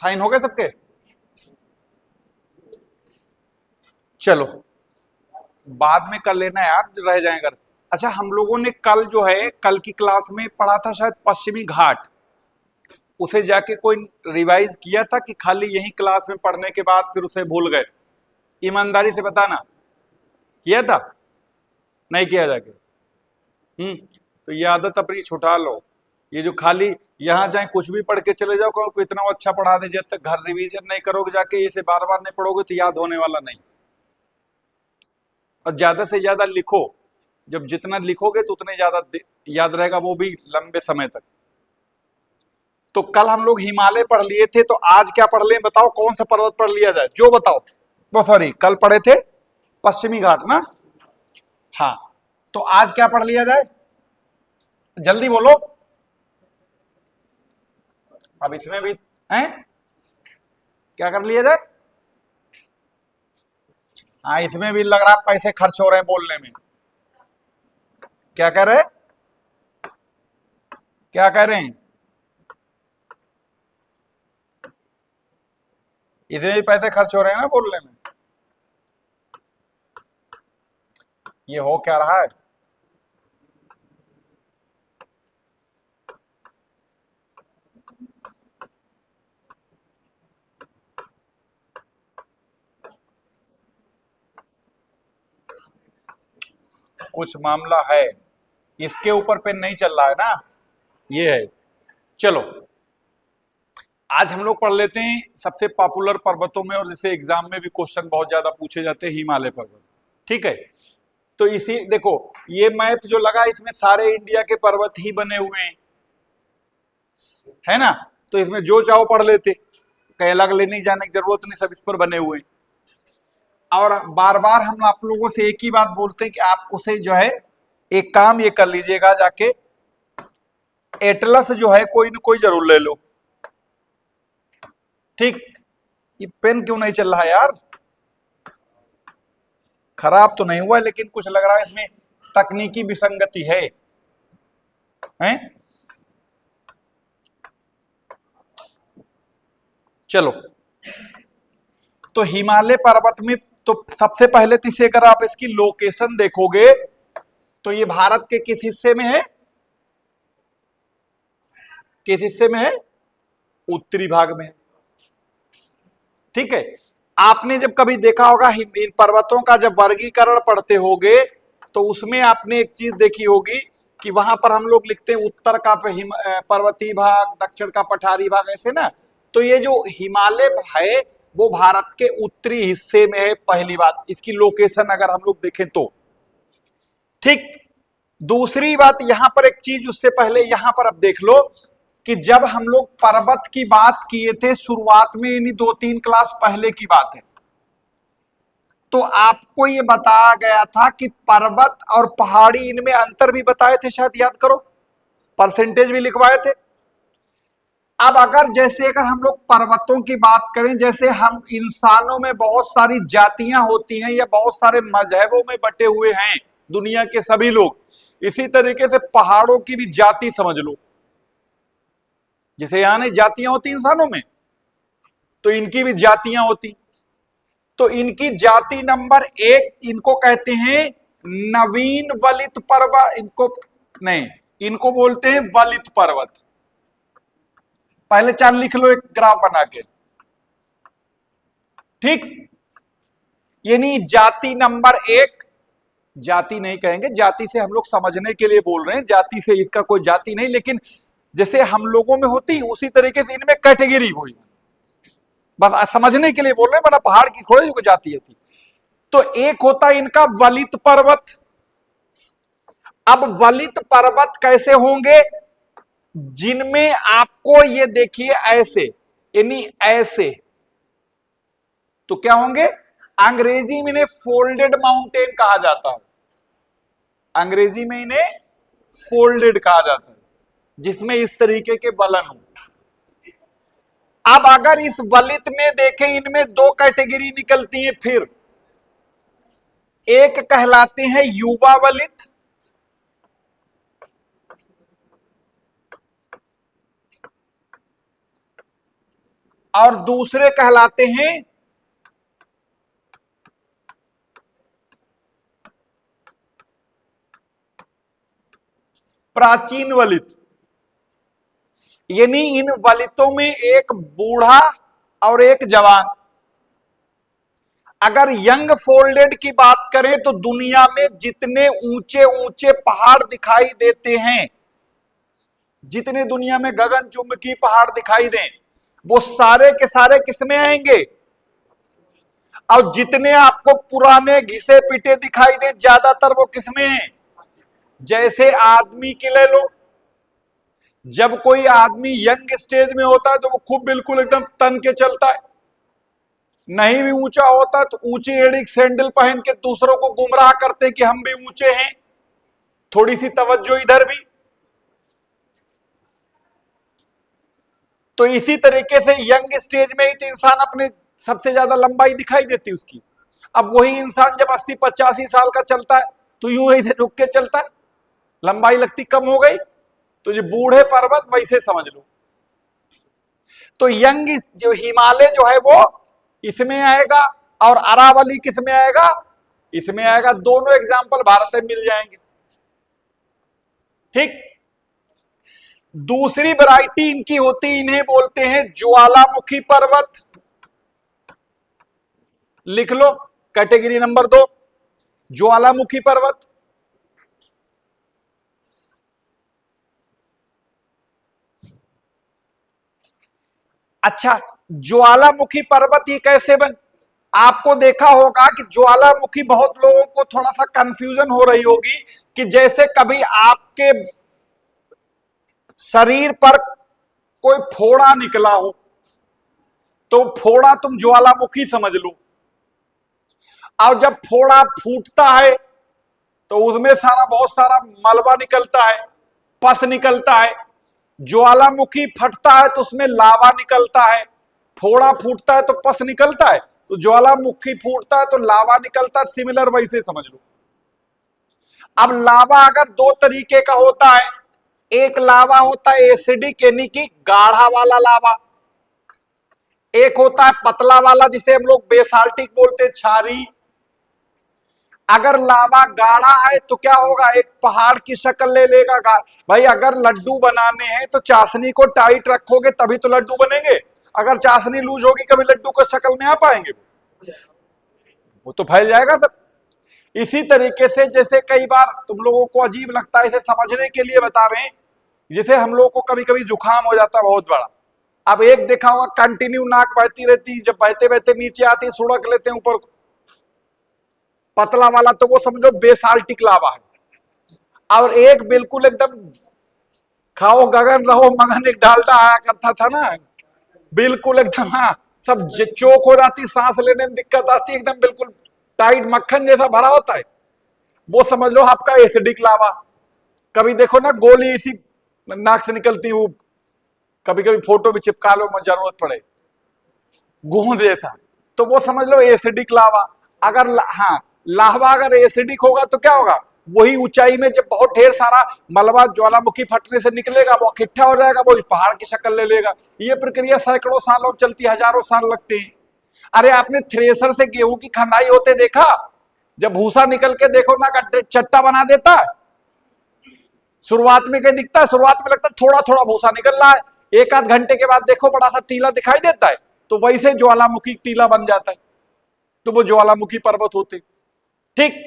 Sign हो गए सबके? चलो बाद में कर लेना यार, रह जाएगा। अच्छा, हम लोगों ने कल जो है, कल की क्लास में पढ़ा था शायद पश्चिमी घाट, उसे जाके कोई रिवाइज किया था कि खाली यही क्लास में पढ़ने के बाद फिर उसे भूल गए? ईमानदारी से बताना, किया था? नहीं किया जाके? तो ये आदत अपनी छुटा लो। ये जो खाली यहाँ जाए कुछ भी पढ़ के चले जाओ, कहो को इतना अच्छा पढ़ा दे, जब तक घर रिवीजन नहीं करोगे जाके, इसे बार बार नहीं पढ़ोगे तो याद होने वाला नहीं। और ज्यादा से ज्यादा लिखो, जब जितना लिखोगे तो उतने ज्यादा याद रहेगा, वो भी लंबे समय तक। तो कल हम लोग हिमालय पढ़ लिए थे, तो आज क्या पढ़ लें बताओ? कौन सा पर्वत पढ़ लिया जाए, जो बताओ। वो सॉरी, कल पढ़े थे पश्चिमी घाट ना? हाँ, तो आज क्या पढ़ लिया जाए? जल्दी बोलो। अब इसमें भी हैं, क्या कर लिया जाए? हाँ, इसमें भी लग रहा है पैसे खर्च हो रहे हैं बोलने में। क्या कह रहे हैं? क्या कह रहे हैं? इसमें भी पैसे खर्च हो रहे हैं ना बोलने में। ये हो क्या रहा है? कुछ मामला है, इसके ऊपर पेन नहीं चल रहा है ना, ये है। चलो आज हम लोग पढ़ लेते हैं सबसे पॉपुलर पर्वतों में, और जैसे एग्जाम में भी क्वेश्चन बहुत ज्यादा पूछे जाते हैं, हिमालय पर्वत। ठीक है, तो इसी देखो, ये मैप जो लगा इसमें सारे इंडिया के पर्वत ही बने हुए हैं, है ना? तो इसमें जो चाहो पढ़ लेते, कहीं अलग लेने जाने की जरूरत नहीं, सब इस पर बने हुए हैं। और बार बार हम आप लोगों से एक ही बात बोलते हैं कि आप उसे जो है, एक काम ये कर लीजिएगा, जाके एटलस जो है कोई ना कोई जरूर ले लो। ठीक, ये पेन क्यों नहीं चल रहा है यार? खराब तो नहीं हुआ, लेकिन कुछ लग रहा है इसमें तकनीकी विसंगति है, हैं? चलो, तो हिमालय पर्वत में, तो सबसे पहले तो इसे अगर आप इसकी लोकेशन देखोगे, तो ये भारत के किस हिस्से में है? किस हिस्से में है? उत्तरी भाग में। ठीक है, आपने जब कभी देखा होगा इन पर्वतों का जब वर्गीकरण पढ़ते होगे, तो उसमें आपने एक चीज देखी होगी कि वहां पर हम लोग लिखते हैं उत्तर का पर्वतीय भाग, दक्षिण का पठारी भाग, ऐसे ना। तो ये जो हिमालय है वो भारत के उत्तरी हिस्से में है, पहली बात इसकी लोकेशन अगर हम लोग देखें तो। ठीक, दूसरी बात यहां पर एक चीज उससे पहले यहां पर अब देख लो कि जब हम लोग पर्वत की बात किए थे शुरुआत में, यानी 2-3 क्लास पहले की बात है, तो आपको ये बताया गया था कि पर्वत और पहाड़ी, इनमें अंतर भी बताए थे, शायद याद करो, परसेंटेज भी लिखवाए थे। अब अगर जैसे अगर हम लोग पर्वतों की बात करें, जैसे हम इंसानों में बहुत सारी जातियां होती हैं या बहुत सारे मजहबों में बटे हुए हैं दुनिया के सभी लोग, इसी तरीके से पहाड़ों की भी जाति समझ लो। जैसे यहां नहीं जातियां होती इंसानों में, तो इनकी भी जातियां होती। तो इनकी जाति नंबर 1, इनको कहते हैं नवीन वलित पर्वत, इनको नहीं, इनको बोलते हैं वलित पर्वत। पहले 4 लिख लो एक ग्राफ बना के। ठीक, यानी जाति नंबर 1, जाति नहीं कहेंगे, जाति से हम लोग समझने के लिए बोल रहे हैं, जाति से इसका कोई जाति नहीं, लेकिन जैसे हम लोगों में होती उसी तरीके से इनमें कैटेगरी हुई, बस समझने के लिए बोल रहे हैं, वरना पहाड़ की थोड़ी कोई जाति थी। तो एक होता है इनका वलित पर्वत। अब वलित पर्वत कैसे होंगे? जिनमें आपको ये देखिए ऐसे, यानी ऐसे, तो क्या होंगे? अंग्रेजी में इन्हें फोल्डेड माउंटेन कहा जाता है, अंग्रेजी में इन्हें फोल्डेड कहा जाता है, जिसमें इस तरीके के बलन हो। अब अगर इस वलित में देखें, इनमें 2 कैटेगरी निकलती हैं फिर, एक कहलाते हैं युवा वलित, और दूसरे कहलाते हैं प्राचीन वलित। यानी इन वलितों में एक बूढ़ा और एक जवान। अगर यंग फोल्डेड की बात करें तो दुनिया में जितने ऊंचे ऊंचे पहाड़ दिखाई देते हैं, जितने दुनिया में गगनचुंबकी पहाड़ दिखाई दें, वो सारे के सारे किसमें आएंगे? और जितने आपको पुराने घिसे पिटे दिखाई दे, ज्यादातर वो किसमें हैं? जैसे आदमी के ले लो, जब कोई आदमी यंग स्टेज में होता है तो वो खूब बिल्कुल एकदम तन के चलता है, नहीं भी ऊंचा होता तो ऊंची एड़ी सैंडल पहन के दूसरों को गुमराह करते कि हम भी ऊंचे हैं, थोड़ी सी तवज्जो इधर भी। तो इसी तरीके से यंग स्टेज में ही तो इंसान अपने सबसे ज्यादा लंबाई दिखाई देती उसकी। अब वही इंसान जब 80-85 साल का चलता है तो यूं ऐसे रुक के चलता है, लंबाई लगती कम हो गई। तो ये बूढ़े पर्वत वैसे समझ लो। तो यंग जो हिमालय जो है वो इसमें आएगा, और अरावली किसमें आएगा? इसमें आएगा। दोनों एग्जाम्पल भारत में मिल जाएंगे। ठीक। दूसरी वैरायटी इनकी होती, इन्हें बोलते हैं ज्वालामुखी पर्वत। लिख लो कैटेगरी नंबर 2, ज्वालामुखी पर्वत। अच्छा, ज्वालामुखी पर्वत ये कैसे बन? आपको देखा होगा कि ज्वालामुखी, बहुत लोगों को थोड़ा सा कंफ्यूजन हो रही होगी कि जैसे कभी आपके शरीर पर कोई फोड़ा निकला हो तो फोड़ा तुम ज्वालामुखी समझ लो, और जब फोड़ा फूटता है तो उसमें बहुत सारा मलबा निकलता है, पस निकलता है। ज्वालामुखी फटता है तो उसमें लावा निकलता है, फोड़ा फूटता है तो पस निकलता है, तो ज्वालामुखी फूटता है तो लावा निकलता है। सिमिलर वैसे समझ लो। अब लावा अगर दो तरीके का होता है, एक लावा होता है एसिडिक यानी कि गाढ़ा वाला लावा, एक होता है पतला वाला जिसे हम लोग बेसाल्टिक बोलते हैं, क्षारी। अगर लावा गाढ़ा है तो क्या होगा? एक पहाड़ की शक्ल ले लेगा। भाई अगर लड्डू बनाने हैं तो चाशनी को टाइट रखोगे तभी तो लड्डू बनेंगे। अगर चाशनी लूज होगी कभी लड्डू को शक्ल में आ पाएंगे? वो तो फैल जाएगा सब। इसी तरीके से जैसे कई बार तुम लोगों को अजीब लगता है, इसे समझने के लिए बता रहे हैं, जैसे हम लोगों को कभी कभी जुकाम हो जाता है बहुत बड़ा। अब एक देखा होगा कंटिन्यू नाक बहती रहती, जब बहते बहते नीचे आती सुड़क लेते हैं ऊपर, पतला वाला तो वो समझो बेसाल्टिक लावा है। और एक बिल्कुल एकदम खाओ गगन रहो मगन एक डालडा आया करता था ना, बिल्कुल एकदम, हाँ, सब चोक हो जाती, सांस लेने में दिक्कत आती, एकदम बिल्कुल टाइट मक्खन जैसा भरा होता है, वो समझ लो आपका एसिडिक लावा। कभी देखो ना गोली इसी नाक से निकलती, वो कभी कभी फोटो भी चिपका लो जरूरत पड़े, गूंद जैसा, तो वो समझ लो एसिडिक लावा। अगर हाँ, लावा अगर एसिडिक होगा तो क्या होगा? वही ऊंचाई में जब बहुत ढेर सारा मलबा ज्वालामुखी फटने से निकलेगा, वो इकट्ठा हो जाएगा, वो पहाड़ की शक्ल ले लेगा। ये प्रक्रिया सैकड़ों सालों चलती, हजारों साल लगते हैं। अरे आपने थ्रेसर से गेहूं की खनाई होते देखा? जब भूसा निकल के देखो ना चट्टा बना देता है, शुरुआत में क्या दिखता है? शुरुआत में लगता है थोड़ा थोड़ा भूसा निकल रहा है, एक आध घंटे के बाद देखो बड़ा सा टीला दिखाई देता है, तो वैसे ज्वालामुखी टीला बन जाता है, तो वो ज्वालामुखी पर्वत होते। ठीक।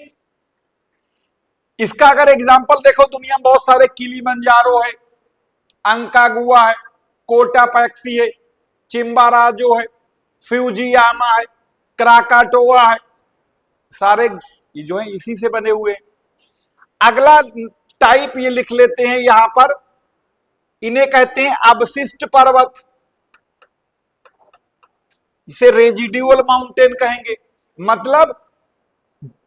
इसका अगर एग्जाम्पल देखो, दुनिया में बहुत सारे, किलिमंजारो है, अंकागुआ है, कोटापैक्सी है, चिम्बाराजो है, फ्यूजियामा है, क्राकाटोआ है, सारे ये जो है इसी से बने हुए। अगला टाइप ये लिख लेते हैं यहां पर, इन्हें कहते हैं अवशिष्ट पर्वत, जिसे रेजिड्यूअल माउंटेन कहेंगे। मतलब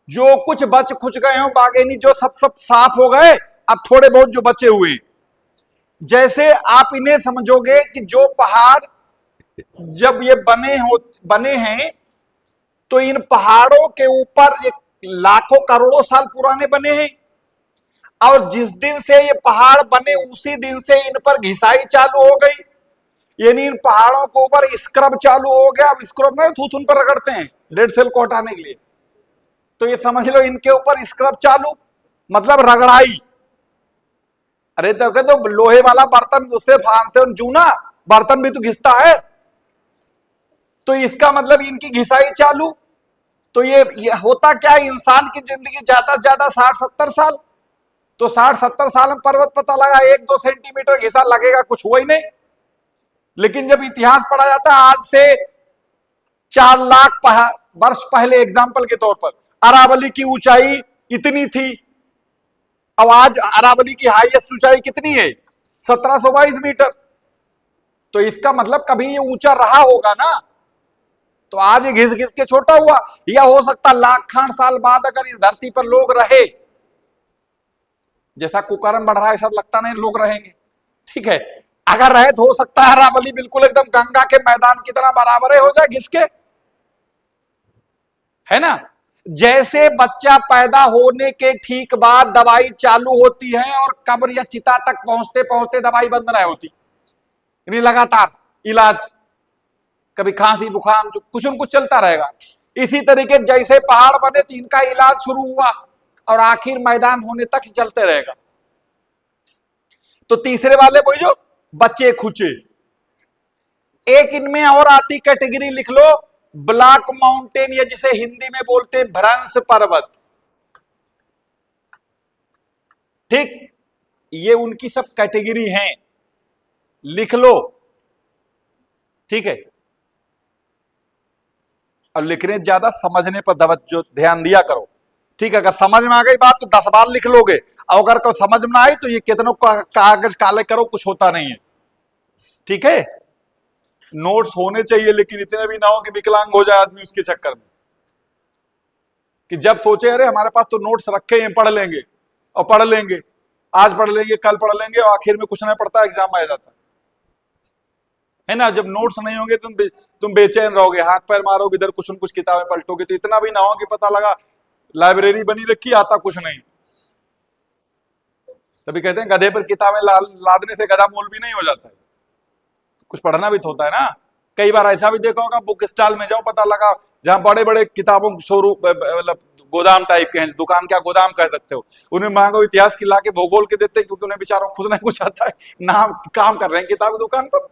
जो कुछ बच खुच गए हो बागेनी, जो सब सब साफ हो गए, अब थोड़े बहुत जो बचे हुए। जैसे आप इन्हें समझोगे कि जो पहाड़ जब ये बने हैं तो इन पहाड़ों के ऊपर एक लाखों करोड़ों साल पुराने बने हैं, और जिस दिन से ये पहाड़ बने उसी दिन से इन पर घिसाई चालू हो गई। यानी इन पहाड़ों के ऊपर स्क्रब चालू हो गया। अब स्क्रब में थूथून पर रगड़ते हैं डेड सेल को हटाने के लिए, तो ये समझ लो इनके ऊपर स्क्रब चालू, मतलब रगड़ाई। अरे तो लोहे वाला बर्तन उससे फाड़ते हो जूना, बर्तन भी तो घिसता है, तो इसका मतलब इनकी घिसाई चालू। तो ये होता क्या है, इंसान की जिंदगी ज्यादा से ज्यादा 60-70 साल, तो 60-70 साल में पर्वत पता लगा 1-2 सेंटीमीटर घिसा लगेगा, कुछ हुआ ही नहीं। लेकिन जब इतिहास पढ़ा जाता है, आज से 4 लाख वर्ष पहले एग्जाम्पल के तौर पर अरावली की ऊंचाई इतनी थी, अब आज अरावली की हाईएस्ट ऊंचाई कितनी है, 1722 मीटर। तो इसका मतलब कभी ये ऊंचा रहा होगा ना, तो आज ये घिस घिस के छोटा हुआ। या हो सकता लाख खान साल बाद अगर इस धरती पर लोग रहे, जैसा कुकर्म बढ़ रहा है सब लगता नहीं लोग रहेंगे, ठीक है, अगर रहे तो हो सकता है अरावली बिल्कुल एकदम गंगा के मैदान की तरह बराबर हो जाए घिस के, है ना। जैसे बच्चा पैदा होने के ठीक बाद दवाई चालू होती है और कब्र या चिता तक पहुंचते पहुंचते दवाई बंद नहीं होती, यानी लगातार इलाज, कभी खांसी बुखार कुछ न कुछ चलता रहेगा। इसी तरीके जैसे पहाड़ बने तो इनका इलाज शुरू हुआ और आखिर मैदान होने तक चलते रहेगा। तो तीसरे वाले वही जो बच्चे खुचे, एक इनमें और आती कैटेगरी लिख लो, ब्लैक माउंटेन, या जिसे हिंदी में बोलते हैं भ्रंश पर्वत। ठीक, ये उनकी सब कैटेगरी हैं, लिख लो, ठीक है। और लिखने ज्यादा, समझने पर जो ध्यान दिया करो, ठीक है। अगर समझ में आ गई बात तो 10 बार लिख लोगे, और अगर कोई समझ में ना आई तो ये कितनों कागज काले करो, कुछ होता नहीं है, ठीक है। नोट्स होने चाहिए, लेकिन इतने भी ना हो कि विकलांग हो जाए आदमी उसके चक्कर में, कि जब सोचे अरे हमारे पास तो नोट्स रखे हैं पढ़ लेंगे, और पढ़ लेंगे, आज पढ़ लेंगे कल पढ़ लेंगे, और आखिर में कुछ नहीं पढ़ता, एग्जाम आ जाता है ना। जब नोट्स नहीं होंगे तुम बेचैन रहोगे, हाथ पैर मारोगे, इधर कुछ न कुछ किताबें पलटोगे, तो इतना भी ना हो कि पता लगा लाइब्रेरी बनी रखी, आता कुछ नहीं। तभी कहते हैं गधे पर किताबें लादने से गधा मौलवी नहीं हो जाता है, कुछ पढ़ना भी तो होता है ना। कई बार ऐसा भी देखा होगा, बुक स्टॉल में जाओ, पता लगा जहां बड़े बड़े किताबों शोरूम, मतलब गोदाम टाइप के हैं, दुकान क्या गोदाम कह सकते हो, उन्हें मांगो इतिहास की लाके भूगोल के देते, क्योंकि उन्हें बेचारों खुद नहीं कुछ आता है, नाम काम कर रहे हैं किताब दुकान पर।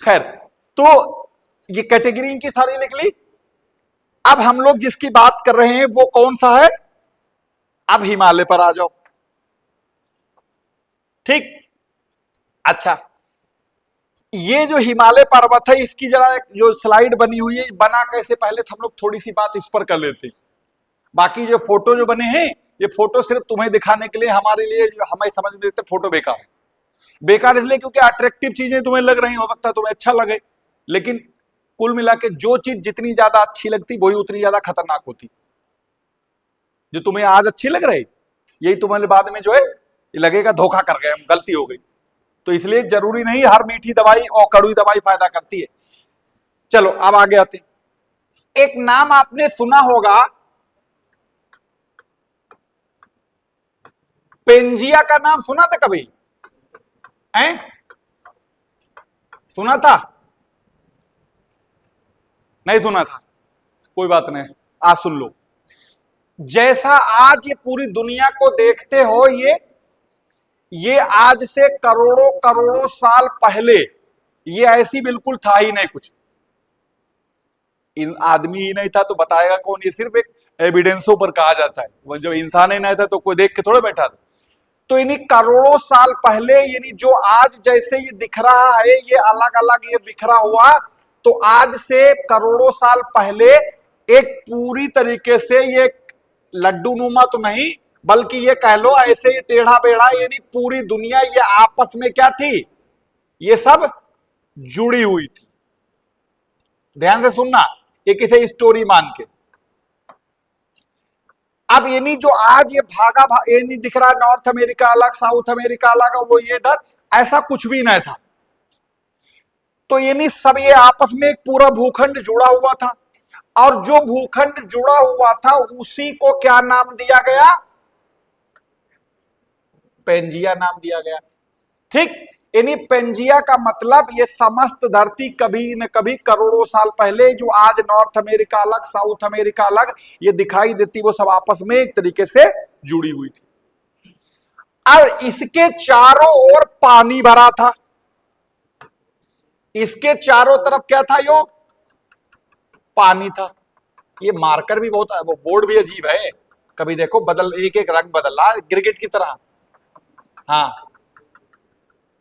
खैर, तो ये कैटेगरी इनकी सारी लिख ली। अब हम लोग जिसकी बात कर रहे हैं वो कौन सा है, अब हिमालय पर आ जाओ, ठीक। अच्छा, ये जो हिमालय पर्वत है, इसकी जरा जो स्लाइड बनी हुई है, बना कैसे, पहले तो हम लोग थोड़ी सी बात इस पर कर लेते हैं। बाकी जो फोटो जो बने हैं, ये फोटो सिर्फ तुम्हें दिखाने के लिए, हमारे लिए जो हमें समझ में देते फोटो बेकार है। बेकार इसलिए क्योंकि अट्रैक्टिव चीजें तुम्हें लग रही, हो सकता है तुम्हें अच्छा लगे, लेकिन कुल मिला के जो चीज जितनी ज्यादा अच्छी लगती वही उतनी ज्यादा खतरनाक होती। जो तुम्हें आज अच्छी लग रही, यही तुम्हें बाद में जो है ये लगेगा धोखा कर गए हम, गलती हो गई। तो इसलिए जरूरी नहीं हर मीठी दवाई और कड़वी दवाई फायदा करती है। चलो अब आगे आते हैं। एक नाम आपने सुना होगा, पेंजिया का नाम सुना था कभी, हैं? सुना था? नहीं सुना था, कोई बात नहीं, आज सुन लो। जैसा आज ये पूरी दुनिया को देखते हो, ये आज से करोड़ों करोड़ों साल पहले ये ऐसी बिल्कुल था ही नहीं कुछ। इन आदमी ही नहीं था तो बताएगा कौन, ये सिर्फ एक एविडेंसों पर कहा जाता है, वो जब इंसान ही नहीं था तो कोई देख के थोड़ा बैठा था। तो इन्हीं करोड़ों साल पहले, यानी जो आज जैसे ये दिख रहा है, ये अलग अलग ये बिखरा हुआ, तो आज से करोड़ों साल पहले एक पूरी तरीके से ये लड्डू नुमा तो नहीं, बल्कि ये कह लो ऐसे ही टेढ़ा बेढ़ा, यानी पूरी दुनिया ये आपस में क्या थी, ये सब जुड़ी हुई थी। ध्यान से सुनना, ये किसी स्टोरी मान के। अब यानी जो आज ये ये नहीं दिख रहा, नॉर्थ अमेरिका अलग, साउथ अमेरिका अलग, वो ये इधर, ऐसा कुछ भी नहीं था। तो यानी सब ये आपस में एक पूरा भूखंड जुड़ा हुआ था, और जो भूखंड जुड़ा हुआ था उसी को क्या नाम दिया गया, पेंजिया नाम दिया गया, ठीक। यानी पेंजिया का मतलब ये समस्त धरती कभी न कभी करोड़ों साल पहले, जो आज नॉर्थ अमेरिका अलग, साउथ अमेरिका अलग ये दिखाई देती, वो सब आपस में एक तरीके से जुड़ी हुई थी। और इसके चारों ओर पानी भरा था, इसके चारों तरफ क्या था, यो पानी था। ये मार्कर भी बहुत, वो बोर्ड भी अजीब है, कभी देखो बदल, एक एक रंग बदल रहा गिरगिट की तरह। हाँ,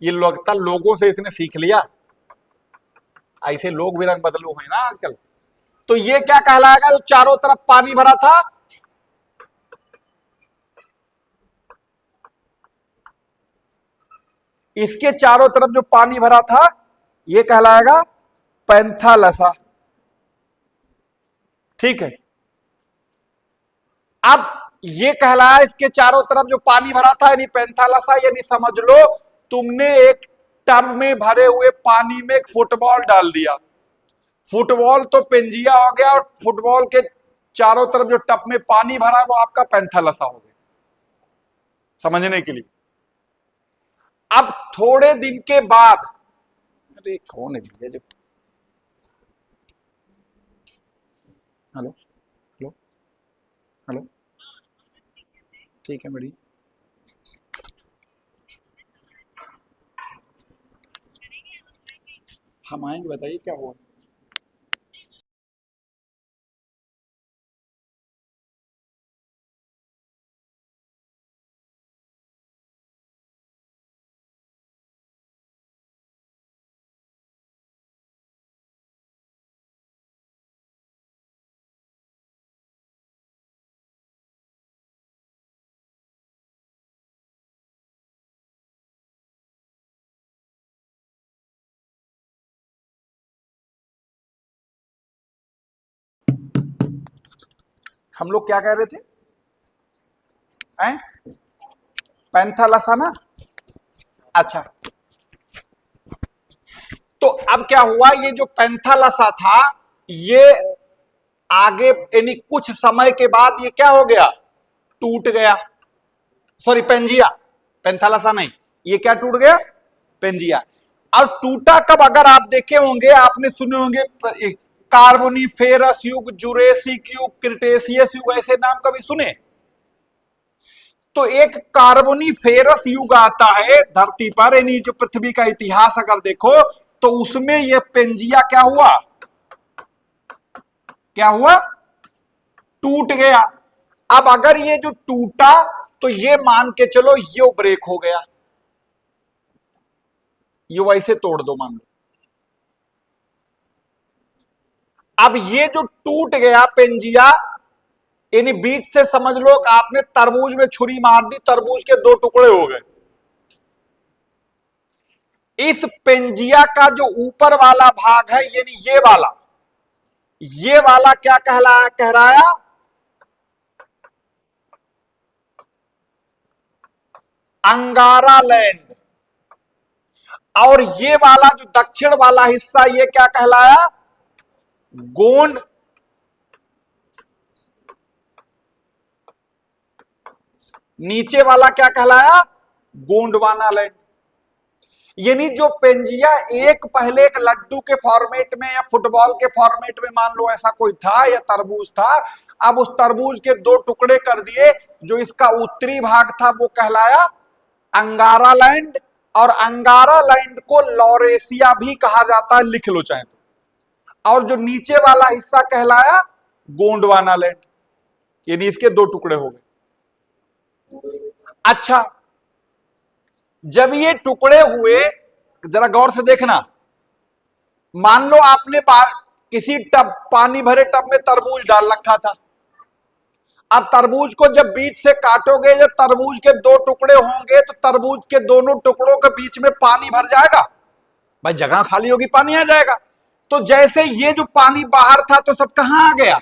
ये लगता लोगों से इसने सीख लिया, ऐसे लोग भी रंग बदलू हैं ना आजकल। तो ये क्या कहलाएगा, जो चारों तरफ पानी भरा था, इसके चारों तरफ जो पानी भरा था ये कहलाएगा पैंथालसा। ठीक है, अब ये कहलाया इसके चारों तरफ जो पानी भरा था यानी पैंथालसा, यानी समझ लो तुमने एक टब में भरे हुए पानी में एक फुटबॉल डाल दिया, फुटबॉल तो पेंजिया हो गया, और फुटबॉल के चारों तरफ जो टब में पानी भरा वो आपका पैंथालसा हो गया, समझने के लिए। अब थोड़े दिन के बाद, अरे कौन है भैया जब, हेलो हेलो हेलो, ठीक है मेरी, हम आएंगे, बताइए क्या हुआ। हम लोग क्या कह रहे थे, हैं? पैंथालसा ना। अच्छा, तो अब क्या हुआ, ये जो पैंथालसा था ये आगे यानी कुछ समय के बाद ये क्या हो गया, टूट गया। सॉरी, पेंजिया, पैंथालसा नहीं, ये क्या टूट गया, पेंजिया। और टूटा कब, अगर आप देखे होंगे, आपने सुने होंगे कार्बोनिफेरस युग, जुरेसिक युग, क्रिटेशियस युग, ऐसे नाम कभी सुने। तो एक कार्बोनिफेरस युग आता है धरती पर, यानी जो पृथ्वी का इतिहास अगर देखो तो उसमें ये पेंजिया क्या हुआ, क्या हुआ, टूट गया। अब अगर ये जो टूटा तो ये मान के चलो ये ब्रेक हो गया, ये वैसे तोड़ दो मान लो। अब ये जो टूट गया पेंजिया, यानी बीच से समझ लो कि आपने तरबूज में छुरी मार दी, तरबूज के दो टुकड़े हो गए। इस पेंजिया का जो ऊपर वाला भाग है यानी ये वाला क्या कहलाया, अंगारा लैंड। और ये वाला जो दक्षिण वाला हिस्सा ये क्या कहलाया, गोंड। नीचे वाला क्या कहलाया, गोंडवाना लैंड। यानी जो पेंजिया एक पहले एक लड्डू के फॉर्मेट में या फुटबॉल के फॉर्मेट में मान लो ऐसा कोई था, या तरबूज था, अब उस तरबूज के दो टुकड़े कर दिए, जो इसका उत्तरी भाग था वो कहलाया अंगारा लैंड, और अंगारा लैंड को लॉरेशिया भी कहा जाता है, लिख लो चाहे तो। और जो नीचे वाला हिस्सा कहलाया गोंडवाना लैंड, यानी इसके दो टुकड़े हो गए। अच्छा, जब ये टुकड़े हुए, जरा गौर से देखना, मान लो आपने किसी टब, पानी भरे टब में तरबूज डाल रखा था। अब तरबूज को जब बीच से काटोगे, जब तरबूज के दो टुकड़े होंगे तो तरबूज के दोनों टुकड़ों के बीच में पानी भर जाएगा, भाई जगह खाली होगी, पानी आ जाएगा। तो जैसे ये जो पानी बाहर था तो सब कहां आ गया,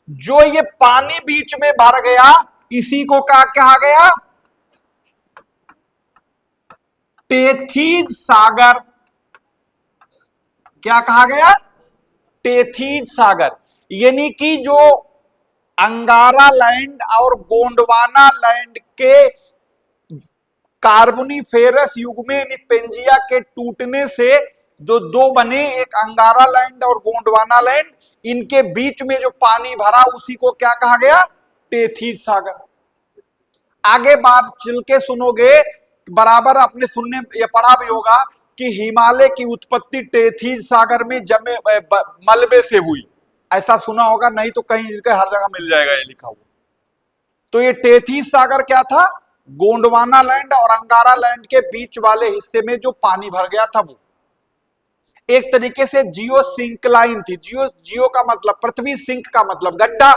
जो ये पानी बीच में भर गया इसी को क्या कहा गया, टेथीज सागर। क्या कहा गया, टेथीज सागर। यानी कि जो अंगारा लैंड और गोंडवाना लैंड के कार्बोनिफेरस युग में इन पेंजिया के टूटने से जो दो बने, एक अंगारा लैंड और गोंडवाना लैंड, इनके बीच में जो पानी भरा उसी को क्या कहा गया? टेथीज सागर। आगे बात चल के सुनोगे, बराबर आपने सुनने ये पढ़ा भी होगा कि हिमालय की उत्पत्ति टेथीज सागर में जमे मलबे से हुई, ऐसा सुना होगा, नहीं तो कहीं हर जगह मिल जाएगा ये लिखा हुआ। तो ये टेथीज सागर क्या था? गोंडवाना लैंड और अंगारा लैंड के बीच वाले हिस्से में जो पानी भर गया था वो एक तरीके से जियो सिंक्लाइन थी। जियो का मतलब पृथ्वी, सिंक का मतलब गड्ढा।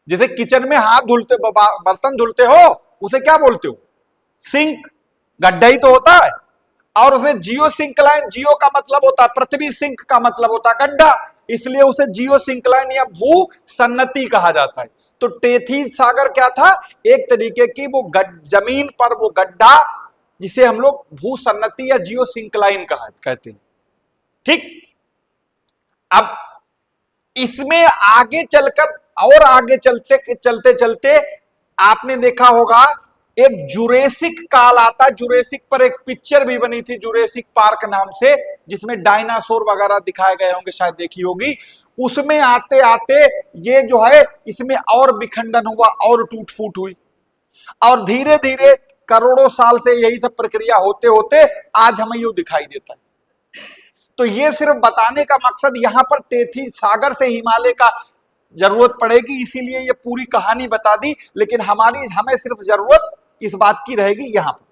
जैसे किचन में हाथ धुलते, बर्तन धुलते हो, उसे क्या बोलते हो? सिंक, गड्ढा ही तो होता है। और उसमें जियो सिंक्लाइन, जियो का मतलब होता है पृथ्वी, सिंक का मतलब होता है गड्ढा, इसलिए उसे जियो सिंक्लाइन या भू सन्नति कहा जाता है। तो टेथीज सागर क्या था? एक तरीके की वो जमीन पर वो गड्ढा जिसे हम लोग भू सन्नति या जियो सिंक्लाइन कहते हैं। ठीक, अब इसमें आगे चलकर और आगे चलते चलते चलते आपने देखा होगा एक जुरेसिक काल आता है। जुरेसिक पर एक पिक्चर भी बनी थी जुरेसिक पार्क नाम से, जिसमें डायनासोर वगैरह दिखाए गए होंगे, शायद देखी होगी। उसमें आते आते ये जो है इसमें और विखंडन हुआ और टूट फूट हुई, और धीरे धीरे करोड़ों साल से यही सब प्रक्रिया होते होते आज हमें यूं दिखाई देता है। तो ये सिर्फ बताने का मकसद, यहां पर टेथीज सागर से हिमालय का जरूरत पड़ेगी, इसीलिए ये पूरी कहानी बता दी, लेकिन हमें सिर्फ जरूरत इस बात की रहेगी यहां पर।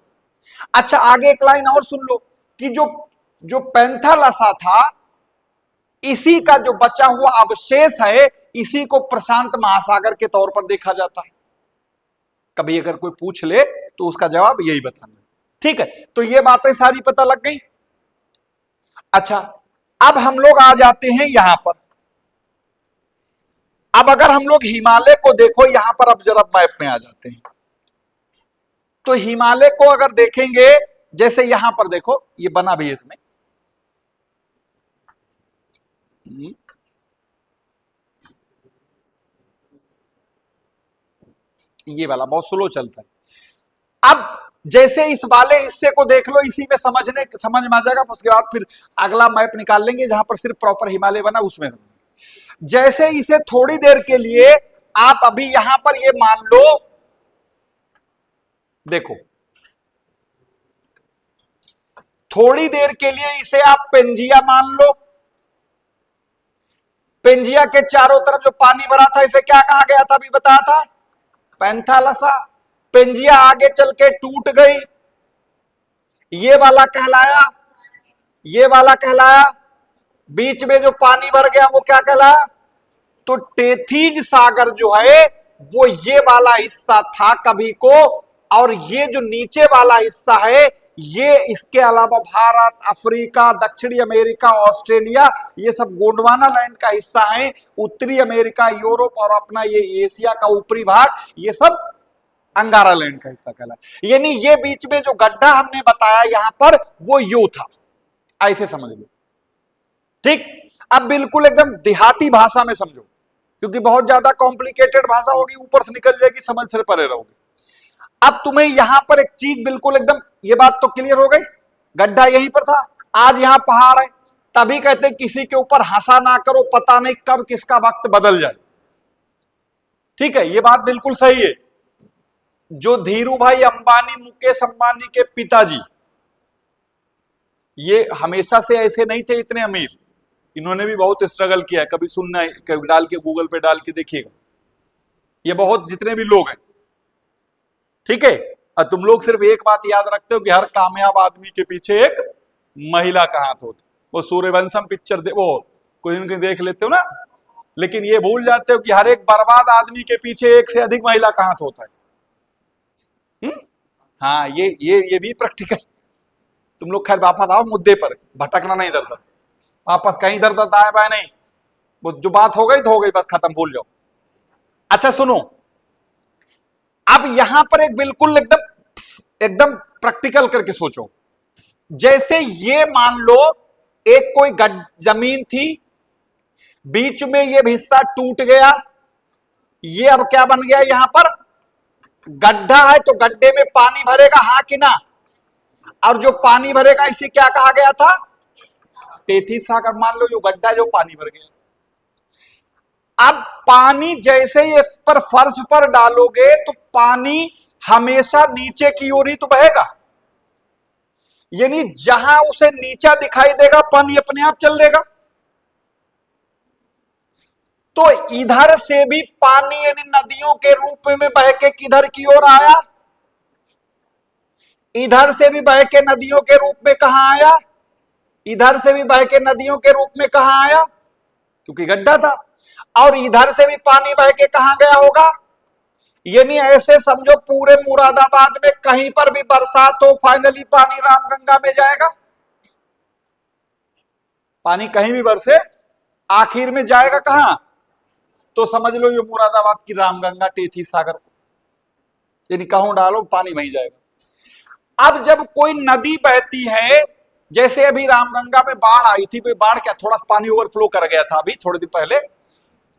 अच्छा, आगे एक लाइन और सुन लो कि जो पैंथालसा था, इसी का जो बचा हुआ अवशेष है, इसी को प्रशांत महासागर के तौर पर देखा जाता है। कभी अगर कोई पूछ ले तो उसका जवाब यही बताना। ठीक है, तो ये बातें सारी पता लग गई। अच्छा, अब हम लोग आ जाते हैं यहां पर। अब अगर हम लोग हिमालय को देखो यहां पर, अब जरा मैप में आ जाते हैं, तो हिमालय को अगर देखेंगे, जैसे यहां पर देखो ये बना भी है इसमें, ये वाला बहुत स्लो चलता है। अब जैसे इस वाले हिस्से को देख लो, इसी में समझ में आ जाएगा। उसके बाद फिर अगला मैप निकाल लेंगे जहां पर सिर्फ प्रॉपर हिमालय बना, उसमें जैसे इसे थोड़ी देर के लिए आप अभी यहां पर ये मान लो, देखो थोड़ी देर के लिए इसे आप पेंजिया मान लो। पेंजिया के चारों तरफ जो पानी भरा था इसे क्या कहा गया था? अभी बताया था, पैंथालसा। पेंजिया आगे चल के टूट गई, ये वाला कहलाया, ये वाला कहलाया, बीच में जो पानी भर गया वो क्या कहलाया? तो टेथीज सागर जो है वो ये वाला हिस्सा था कभी को, और ये जो नीचे वाला हिस्सा है ये, इसके अलावा भारत, अफ्रीका, दक्षिणी अमेरिका, ऑस्ट्रेलिया, ये सब गोंडवाना लैंड का हिस्सा है। उत्तरी अमेरिका, यूरोप और अपना ये एशिया का ऊपरी भाग, ये सब अंगारा लैंड का हिस्सा कहला। यानी ये बीच में जो गड्ढा हमने बताया यहां पर, वो यू था, ऐसे समझ लो। ठीक, अब बिल्कुल एकदम देहाती भाषा में समझो, क्योंकि बहुत ज्यादा कॉम्प्लिकेटेड भाषा होगी, ऊपर से निकल जाएगी, समझ से परे रहोगे। अब तुम्हें यहां पर एक चीज बिल्कुल एकदम, ये बात तो क्लियर हो गई, गड्ढा यहीं पर था, आज यहां पहाड़ है। तभी कहते हैं किसी के ऊपर हंसा ना करो, पता नहीं कब किसका वक्त बदल जाए। ठीक है, ये बात बिल्कुल सही है। जो धीरू भाई अंबानी, मुकेश अंबानी के पिताजी, ये हमेशा से ऐसे नहीं थे इतने अमीर, इन्होंने भी बहुत स्ट्रगल किया है। कभी सुनना, कभी डाल के गूगल पे डाल के देखिएगा, ये बहुत, जितने भी लोग हैं। ठीक है, और तुम लोग सिर्फ एक बात याद रखते हो कि हर कामयाब आदमी के पीछे एक महिला का हाथ होता। वो सूर्यवंशम पिक्चर वो कोई इनके देख लेते हो ना, लेकिन ये भूल जाते हो कि हर एक बर्बाद आदमी के पीछे एक से अधिक महिला का हाथ होता है। हाँ, ये भी प्रैक्टिकल। तुम लोग खैर वापस आओ मुद्दे पर, भटकना नहीं इधर उधर, वापस कहीं इधर उधर दाएं बाएं नहीं। वो जो बात हो गई तो हो गई, बस खत्म, भूल जाओ। अच्छा सुनो, अब यहां पर एक बिल्कुल एकदम प्रैक्टिकल करके सोचो। जैसे ये मान लो एक कोई जमीन थी, बीच में ये हिस्सा टूट गया, ये अब क्या बन गया? यहां पर गड्ढा है तो गड्ढे में पानी भरेगा, हाँ कि ना? और जो पानी भरेगा इसे क्या कहा गया था? तेथी सागर। मान लो जो गड्ढा जो पानी भर गया, अब पानी जैसे ही इस पर फर्श पर डालोगे तो पानी हमेशा नीचे की ओर ही तो बहेगा, यानी जहां उसे नीचा दिखाई देगा पानी अपने आप चल देगा। तो इधर से भी पानी यानी नदियों के रूप में बह के किधर की ओर आया? इधर से भी बह के नदियों के रूप में कहां आया? इधर से भी बह के नदियों के रूप में कहां आया? क्योंकि गड्ढा था। और इधर से भी पानी बह के कहां गया होगा? यानी ऐसे समझो पूरे मुरादाबाद में कहीं पर भी बरसात हो, फाइनली पानी रामगंगा में जाएगा। पानी कहीं भी बरसे आखिर में जाएगा कहां? तो समझ लो ये मुरादाबाद की रामगंगा टेथी सागर, यानी कहूं डालो पानी वहीं जाएगा। अब जब कोई नदी बहती है, जैसे अभी रामगंगा में बाढ़ आई थी, बाढ़ क्या थोड़ा पानी ओवरफ्लो कर गया था अभी थोड़े दिन पहले,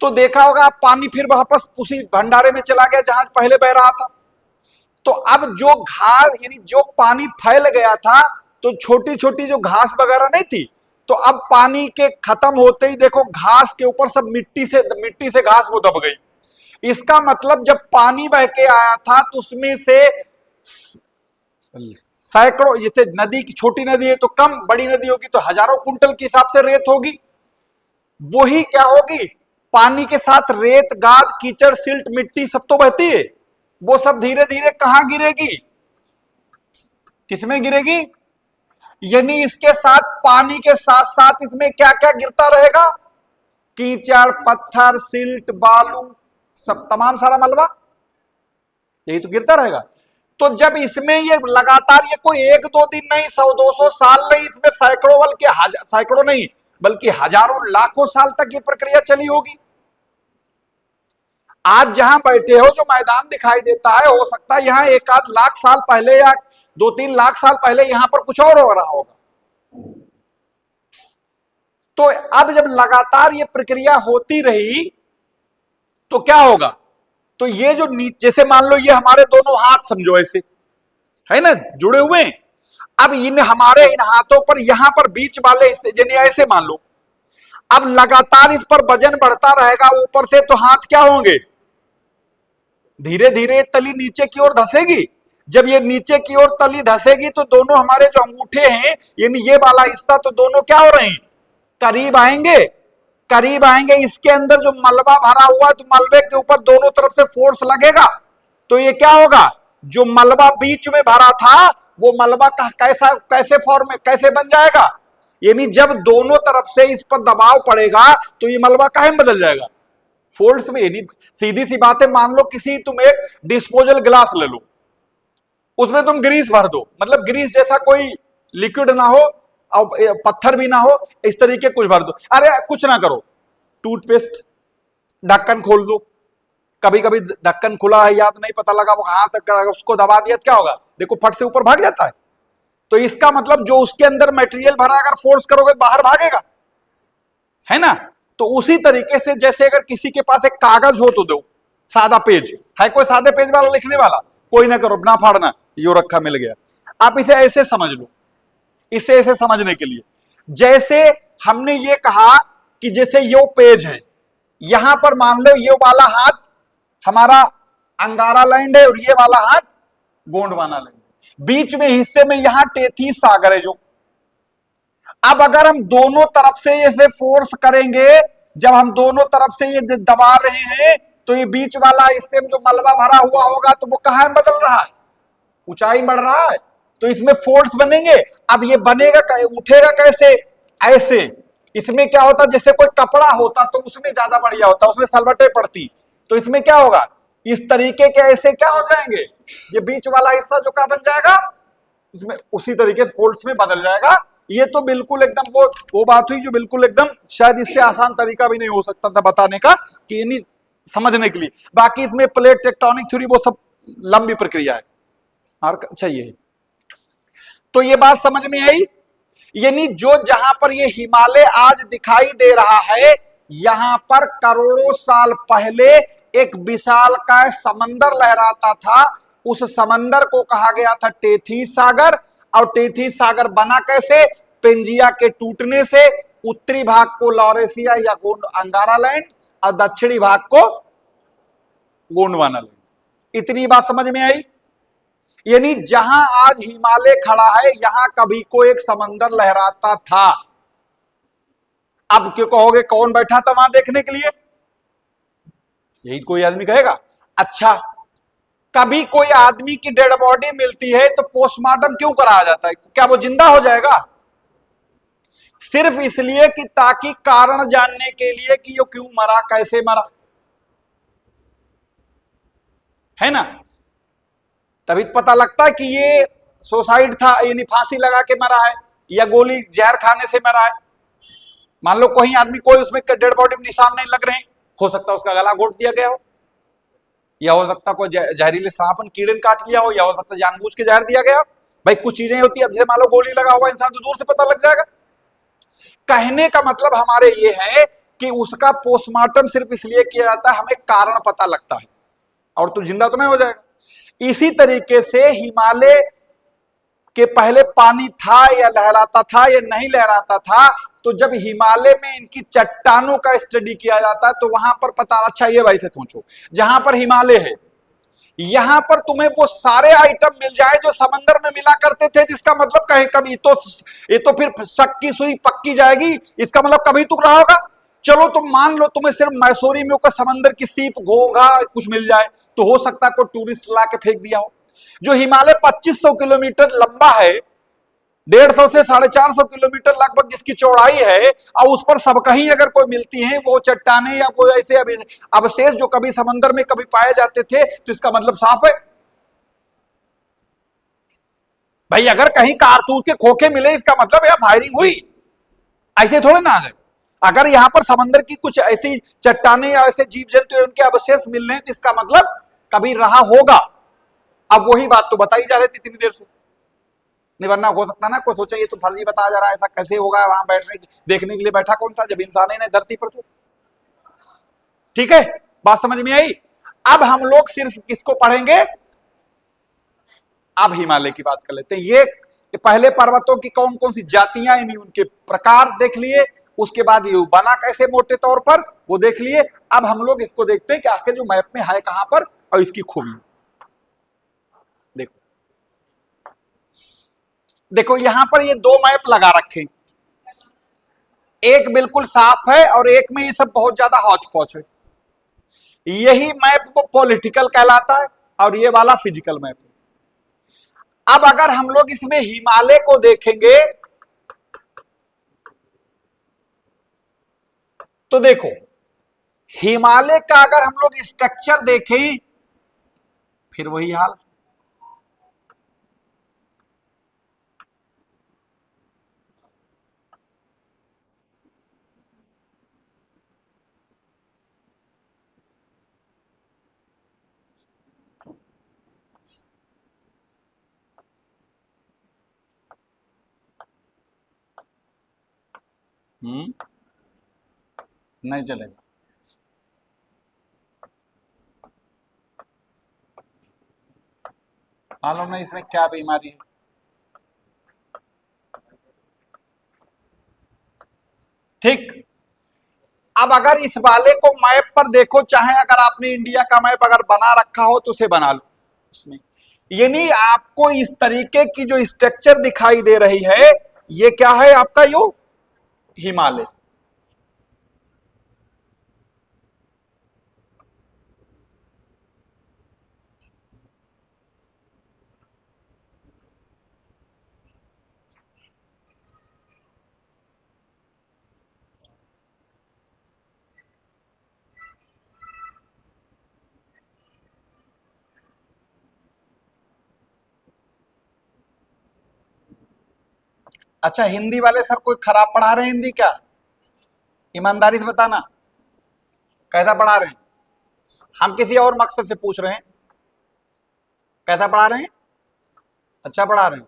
तो देखा होगा पानी फिर वापस उसी भंडारे में चला गया जहां पहले बह रहा था। तो अब जो घास यानी जो पानी फैल गया था, तो छोटी छोटी जो घास वगैरह नहीं थी, तो अब पानी के खत्म होते ही देखो घास के ऊपर सब मिट्टी से घास वो दब गई। इसका मतलब जब पानी बह के आया था तो उसमें से सैकड़ों, जैसे नदी की छोटी नदी है तो कम, बड़ी नदी होगी तो हजारों कुंटल के हिसाब से रेत होगी। वही क्या होगी, पानी के साथ रेत, गाद, कीचड़, सिल्ट, मिट्टी सब तो बहती है, वो सब धीरे धीरे कहां गिरेगी? किसमें गिरेगी? यानी इसके साथ पानी के साथ साथ इसमें क्या क्या गिरता रहेगा? कीचड़, पत्थर, सिल्ट, बालू, सब तमाम सारा मलबा, यही तो गिरता रहेगा। तो जब इसमें ये लगातार, ये कोई एक दो दिन नहीं, 100-200 साल नहीं, इसमें सैकड़ों बल्कि सैकड़ों नहीं बल्कि हजारों लाखों साल तक ये प्रक्रिया चली होगी। आज जहां बैठे हो जो मैदान दिखाई देता है, हो सकता है यहां 1-8 लाख साल पहले या 2-3 लाख साल पहले यहां पर कुछ और हो रहा होगा। तो अब जब लगातार ये प्रक्रिया होती रही तो क्या होगा? तो ये जो जैसे मान लो ये हमारे दोनों हाथ समझो ऐसे है ना जुड़े हुए, अब इन हाथों पर यहां पर बीच वाले यानी ऐसे मान लो, अब लगातार इस पर वजन बढ़ता रहेगा ऊपर से, तो हाथ क्या होंगे? धीरे धीरे तली नीचे की ओर धसेगी। जब ये नीचे की ओर तली धसेगी तो दोनों हमारे जो अंगूठे हैं यानी ये वाला हिस्सा, तो दोनों क्या हो रहे हैं? करीब आएंगे, करीब आएंगे। इसके अंदर जो मलबा भरा हुआ है तो मलबे के ऊपर दोनों तरफ से फोर्स लगेगा, तो ये क्या होगा? जो मलबा बीच में भरा था वो मलबा कैसे बन जाएगा? यानी जब दोनों तरफ से इस पर दबाव पड़ेगा तो ये मलबा काहे में बदल जाएगा? फोल्ड्स में। यानी सीधी सी बात है, मान लो किसी तुम एक डिस्पोजल ग्लास ले लो, उसमें तुम ग्रीस भर दो, मतलब ग्रीस जैसा कोई लिक्विड ना हो और पत्थर भी ना हो, इस तरीके कुछ भर दो। अरे कुछ ना करो, टूथपेस्ट ढक्कन खोल दो, कभी कभी ढक्कन खुला है याद नहीं पता लगा, वो हाथ उसको दबा दिया क्या होगा? देखो फट से ऊपर भाग जाता है। तो इसका मतलब जो उसके अंदर मटेरियल भरा अगर फोर्स करोगे बाहर भागेगा, है ना? तो उसी तरीके से जैसे अगर किसी के पास एक कागज हो तो दो, सादा पेज है, कोई सादे पेज वाला लिखने वाला, कोई ना करो, ना फाड़ना, यो रखा मिल गया। आप इसे ऐसे समझ लो, इसे ऐसे समझने के लिए जैसे हमने ये कहा कि जैसे यो पेज है, यहां पर मान लो ये वाला हाथ हमारा अंगारा लैंड है और ये वाला हाथ गोंडवाना लैंड, बीच में हिस्से में यहां टेथी सागर है जो। अब अगर हम दोनों तरफ से इसे फोर्स करेंगे, जब हम दोनों तरफ से ये दबा रहे हैं तो ये बीच वाला हिस्से में जो मलबा भरा हुआ होगा तो वो कहां बदल रहा है? ऊंचाई बढ़ रहा है, तो इसमें फोर्स बनेंगे। अब ये बनेगा, उठेगा कैसे? ऐसे। इसमें क्या होता, जैसे कोई कपड़ा होता तो उसमें ज्यादा बढ़िया होता, उसमें सलवटें पड़ती, तो इसमें क्या होगा? इस तरीके के ऐसे क्या हो जाएंगे, ये बीच वाला हिस्सा जो क्या बन जाएगा, इसमें उसी तरीके से फोल्ड्स में बदल जाएगा। ये तो बिल्कुल एकदम वो बात हुई जो बिल्कुल एकदम शायद इससे आसान तरीका भी नहीं हो सकता था बताने का, कि नहीं समझने के लिए। बाकी इसमें प्लेट टेक्टोनिक थ्योरी वो सब लंबी प्रक्रिया है। अच्छा ये तो ये बात समझ में आई। यानी जो जहां पर ये हिमालय आज दिखाई दे रहा है, यहां पर करोड़ों साल पहले एक विशाल का समंदर लहराता था, उस समंदर को कहा गया था टेथीस सागर। और टेथीस सागर बना कैसे? पेंजिया के टूटने से। उत्तरी भाग को लॉरेशिया या अंगारा लैंड और दक्षिणी भाग को गोंडवाना लैंड। इतनी बात समझ में आई? यानी जहां आज हिमालय खड़ा है यहां कभी को एक समंदर लहराता था। अब क्यों कहोगे कौन बैठा था वहां देखने के लिए? यही कोई आदमी कहेगा। अच्छा, कभी कोई आदमी की डेड बॉडी मिलती है तो पोस्टमार्टम क्यों कराया जाता है? क्या वो जिंदा हो जाएगा? सिर्फ इसलिए कि ताकि कारण जानने के लिए कि वो क्यों मरा, कैसे मरा, है ना? तभी पता लगता है कि ये सुसाइड था, यानी फांसी लगा के मरा है या गोली जहर खाने से मरा है। मान लो कोई आदमी, कोई उसमें डेड बॉडी में निशान नहीं लग रहे हैं, हो सकता है उसका गला घोट दिया गया हो, या हो सकता कोई जहरीले सांप कीड़े ने काट लिया हो, या हो सकता जानबूझ के जहर दिया गया। भाई कुछ चीजें होती है, अब जैसे मान लो गोली लगा हुआ इंसान तो दूर से पता लग जाएगा। कहने का मतलब हमारे ये है कि उसका पोस्टमार्टम सिर्फ इसलिए किया जाता है हमें कारण पता लगता है, और तो जिंदा तो नहीं हो जाएगा। इसी तरीके से हिमालय के पहले पानी था या लहराता था या नहीं लहराता था, तो जब हिमालय में इनकी चट्टानों का स्टडी किया जाता है तो वहां पर पता। अच्छा ये भाई से सोचो, जहां पर हिमालय है यहां पर तुम्हें वो सारे आइटम मिल जाए जो समंदर में मिला करते थे, जिसका मतलब कहीं कभी तो ये तो फिर शक की सुई पक्की जाएगी, इसका मतलब कभी तो रहा होगा। चलो तुम मान लो तुम्हें सिर्फ मैसूरी में समंदर की सीप घोंघा कुछ मिल जाए, तो हो सकता है कोई टूरिस्ट ला के फेंक दिया हो। जो हिमालय 2500 किलोमीटर लंबा है, 150 से 450 किलोमीटर लगभग जिसकी चौड़ाई है, और उस पर सब कहीं अगर कोई मिलती है वो चट्टाने या कोई ऐसे अवशेष जो कभी समंदर में कभी पाए जाते थे, तो इसका मतलब साफ है भाई। अगर कहीं कारतूस के खोखे मिले इसका मतलब यह फायरिंग हुई, ऐसे थोड़े ना आ गए। अगर यहां पर समंदर की कुछ ऐसी चट्टाने या ऐसे जीव जंतु उनके अवशेष मिल रहे हैं तो इसका मतलब कभी रहा होगा। अब वही बात तो बताई जा रही थी इतनी देर से, नहीं वरना हो सकता ना कोई सोचा ये तो फर्जी बताया जा रहा है, ऐसा कैसे होगा, वहां बैठने देखने के लिए बैठा कौन था जब इंसान ही नहीं धरती पर थे। ठीक है, बात समझ में आई? अब हम लोग सिर्फ किसको पढ़ेंगे? अब हिमालय की बात कर लेते हैं। ये पहले पर्वतों की कौन कौन सी जातियां, यानी उनके प्रकार देख लिए, उसके बाद ये बना कैसे मोटे तौर पर वो देख लिए। अब हम लोग इसको देखते हैं कि आखिर जो मैप में है कहां पर और इसकी खूबी। देखो देखो यहां पर ये दो मैप लगा रखे, एक बिल्कुल साफ है और एक में ये सब बहुत ज्यादा हौच पौच है। यही मैप को पॉलिटिकल कहलाता है और ये वाला फिजिकल मैप है। अब अगर हम लोग इसमें हिमालय को देखेंगे तो देखो, हिमालय का अगर हम लोग स्ट्रक्चर देखें फिर वही हाल। नहीं चलेगा। मालूम नहीं इसमें क्या बीमारी है। ठीक, अब अगर इस वाले को मैप पर देखो, चाहे अगर आपने इंडिया का मैप अगर बना रखा हो तो उसे बना लो उसमें, यानी आपको इस तरीके की जो स्ट्रक्चर दिखाई दे रही है, ये क्या है आपका? यो हिमालय। अच्छा, हिंदी वाले सर कोई खराब पढ़ा रहे हैं हिंदी क्या? ईमानदारी से बताना, कैसा पढ़ा रहे हैं? हम किसी और मकसद से पूछ रहे हैं, कैसा पढ़ा रहे हैं? अच्छा पढ़ा रहे हैं।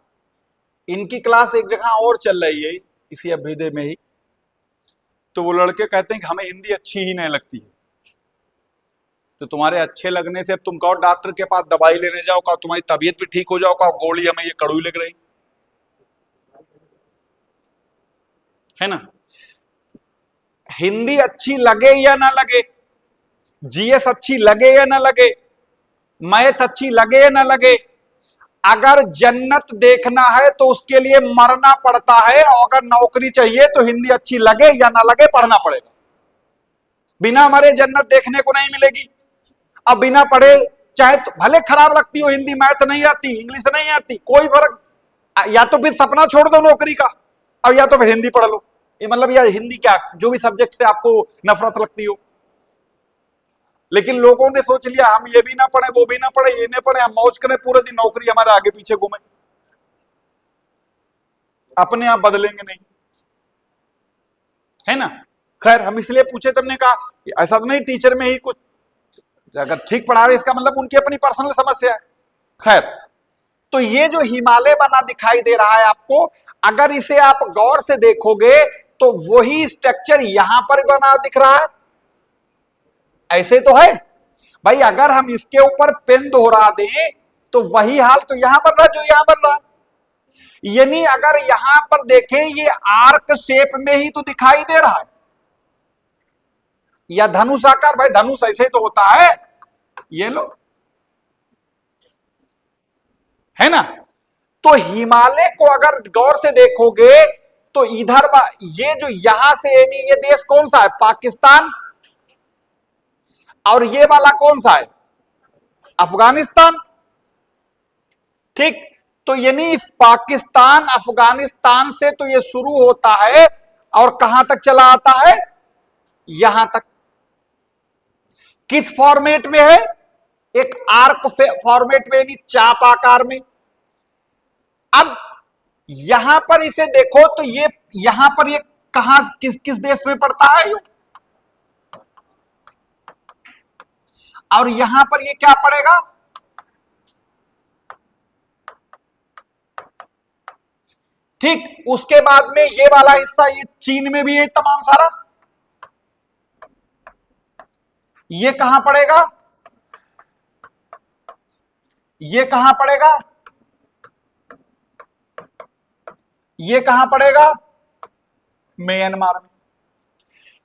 इनकी क्लास एक जगह और चल रही है इसी अभ्युदय में ही, तो वो लड़के कहते हैं कि हमें हिंदी अच्छी ही नहीं लगती है। तो तुम्हारे अच्छे लगने से अब तुम कहो डॉक्टर के पास दवाई लेने जाओ, कहो तुम्हारी तबीयत भी ठीक हो जाओ, कहो गोली हमें ये कड़वी लग रही है ना। हिंदी अच्छी लगे या ना लगे, जीएस अच्छी लगे या ना लगे, मैथ अच्छी लगे या ना लगे, अगर जन्नत देखना है तो उसके लिए मरना पड़ता है, और अगर नौकरी चाहिए तो हिंदी अच्छी लगे या ना लगे पढ़ना पड़ेगा। बिना मरे जन्नत देखने को नहीं मिलेगी। अब बिना पढ़े, चाहे तो भले खराब लगती हो हिंदी, मैथ नहीं आती, इंग्लिश नहीं आती, कोई फर्क, या तो फिर सपना छोड़ दो नौकरी का, और या तो फिर हिंदी पढ़ लो। ये मतलब या हिंदी क्या, जो भी सब्जेक्ट से आपको नफरत लगती हो। लेकिन लोगों ने सोच लिया हम ये भी ना पढ़े, वो भी ना पढ़े, ये नहीं पढ़े, हम मौज करें पूरे दिन, नौकरी हमारे आगे पीछे घूमे, अपने आप बदलेंगे नहीं, है ना। खैर हम इसलिए पूछे, तुमने कहा ऐसा तो नहीं टीचर में ही कुछ, अगर ठीक पढ़ा रहे इसका मतलब उनकी अपनी पर्सनल समस्या है। खैर, तो ये जो हिमालय बना दिखाई दे रहा है आपको, अगर इसे आप गौर से देखोगे तो वही स्ट्रक्चर यहां पर बना दिख रहा है, ऐसे तो है भाई। अगर हम इसके ऊपर पेन दोहरा दें तो वही हाल तो यहां बन रहा जो यहां बन रहा, यानी अगर यहां पर देखें ये आर्क शेप में ही तो दिखाई दे रहा है, या धनुष आकार, भाई धनुष ऐसे तो होता है, ये लो, है ना। तो हिमालय को अगर गौर से देखोगे तो इधर ये जो यहां से, यानी ये देश कौन सा है, पाकिस्तान, और ये वाला कौन सा है, अफगानिस्तान। ठीक, तो यानी इस पाकिस्तान अफगानिस्तान से तो ये शुरू होता है और कहां तक चला आता है, यहां तक। किस फॉर्मेट में है, एक आर्क फॉर्मेट में, यानी चाप आकार में। अब यहां पर इसे देखो तो ये यहां पर ये कहां, किस किस देश में पड़ता है ये, और यहां पर ये क्या पड़ेगा, ठीक। उसके बाद में ये वाला हिस्सा, ये चीन में भी है तमाम सारा, ये कहां पड़ेगा, ये कहां पड़ेगा, ये कहां पड़ेगा, म्यांमार में।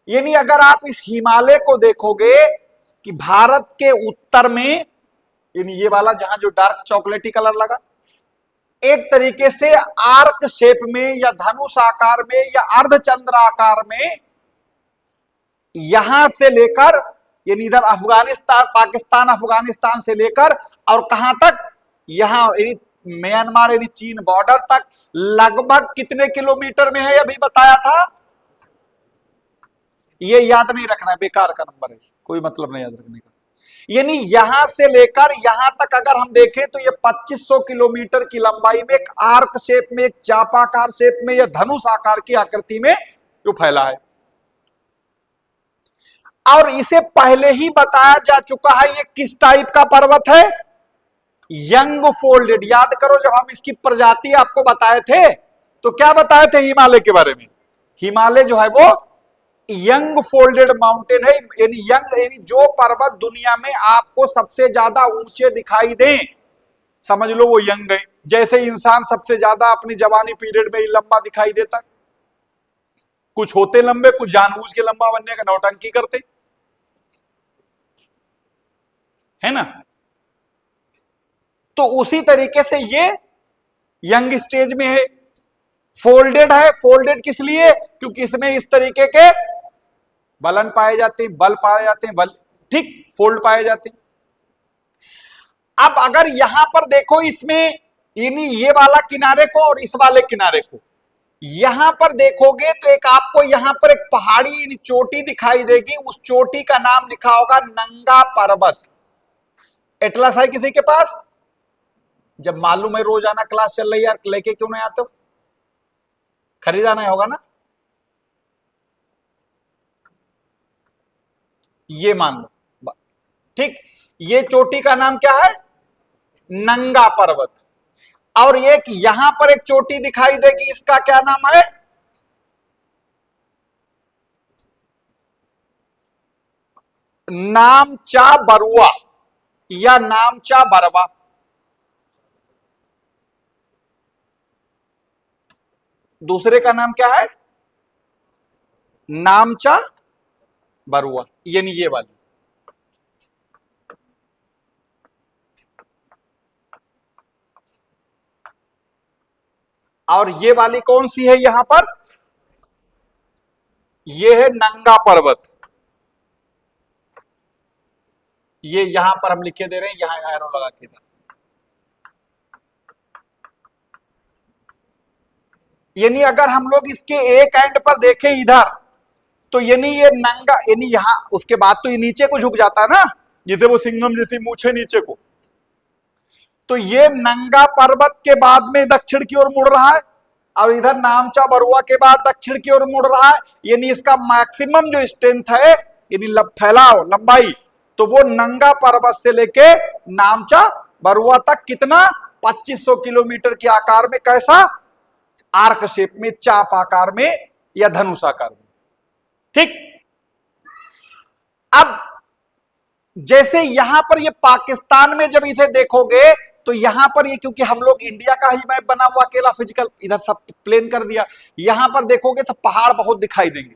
यानी अगर आप इस हिमालय को देखोगे कि भारत के उत्तर में, यानी ये वाला जहां जो डार्क चॉकलेटी कलर लगा, एक तरीके से आर्क शेप में या धनुष आकार में या अर्धचंद्र आकार में, यहां से लेकर, यानी इधर अफगानिस्तान, पाकिस्तान अफगानिस्तान से लेकर और कहां तक, यहां यानी म्यांमार यानी चीन बॉर्डर तक, लगभग कितने किलोमीटर में है अभी बताया था, ये याद नहीं रखना है, बेकार का नंबर है, कोई मतलब नहीं याद रखने का। यानी यहां से लेकर यहां तक अगर हम देखें तो ये 2500 किलोमीटर की लंबाई में एक आर्क शेप में, एक चापाकार शेप में या धनुष आकार की आकृति में जो फैला है। और इसे पहले ही बताया जा चुका है ये किस टाइप का पर्वत है, यंग फोल्डेड। याद करो जब हम इसकी प्रजाति आपको बताए थे तो क्या बताए थे हिमालय के बारे में, हिमालय जो है वो यंग फोल्डेड माउंटेन है, यानी यंग, यानी जो पर्वत दुनिया में आपको सबसे ज्यादा ऊंचे दिखाई दे, समझ लो वो यंग है। जैसे इंसान सबसे ज्यादा अपनी जवानी पीरियड में ही लंबा दिखाई देता, कुछ होते लंबे, कुछ जानबूझ के लंबा बनने का नौटंकी करते, है ना। तो उसी तरीके से ये यंग स्टेज में है, फोल्डेड है। फोल्डेड किस लिए, क्योंकि इसमें इस तरीके के बलन पाए जाते हैं, बल पाए जाते हैं, बल, ठीक, फोल्ड पाए जाते हैं। अब अगर यहां पर देखो इसमें, यानी ये वाला किनारे को और इस वाले किनारे को यहां पर देखोगे तो एक आपको यहां पर एक पहाड़ी चोटी दिखाई देगी, उस चोटी का नाम लिखा होगा नंगा पर्वत। एटलस है किसी के पास, जब मालूम है रोजाना क्लास चल रही है यार, लेके क्यों नहीं आते हो, खरीदाना होगा ना। ये मान लो, ठीक, ये चोटी का नाम क्या है, नंगा पर्वत। और एक यहां पर एक चोटी दिखाई देगी, इसका क्या नाम है, नामचा बरुआ या नामचा बरवा। दूसरे का नाम क्या है? नामचा बरुआ, यानी ये वाली। और ये वाली कौन सी है यहां पर? ये है नंगा पर्वत। ये यहां पर हम लिखे दे रहे हैं, यहां एरो लगा के था। यानी अगर हम लोग इसके एक एंड पर देखें इधर, तो यानी ये नंगा, यानी यहां, उसके बाद तो ये नीचे को झुक जाता है ना, जैसे वो सिंघम जैसी मूछे नीचे को। तो ये नंगा पर्वत के बाद में दक्षिण की ओर मुड़ रहा है, और इधर नामचा बरुआ के बाद दक्षिण की ओर मुड़ रहा है। यानी इसका मैक्सिमम जो स्ट्रेंथ है, यानी फैलाव, लंबाई, तो वो नंगा पर्वत से लेके नामचा बरुआ तक कितना? 2500 किलोमीटर के आकार में। कैसा? आर्क शेप में, चाप आकार में या धनुष आकार में। ठीक। अब जैसे यहां पर ये पाकिस्तान में जब इसे देखोगे, तो यहां पर ये, क्योंकि हम लोग इंडिया का ही मैप बना हुआ अकेला फिजिकल, इधर सब प्लेन कर दिया, यहां पर देखोगे तो पहाड़ बहुत दिखाई देंगे।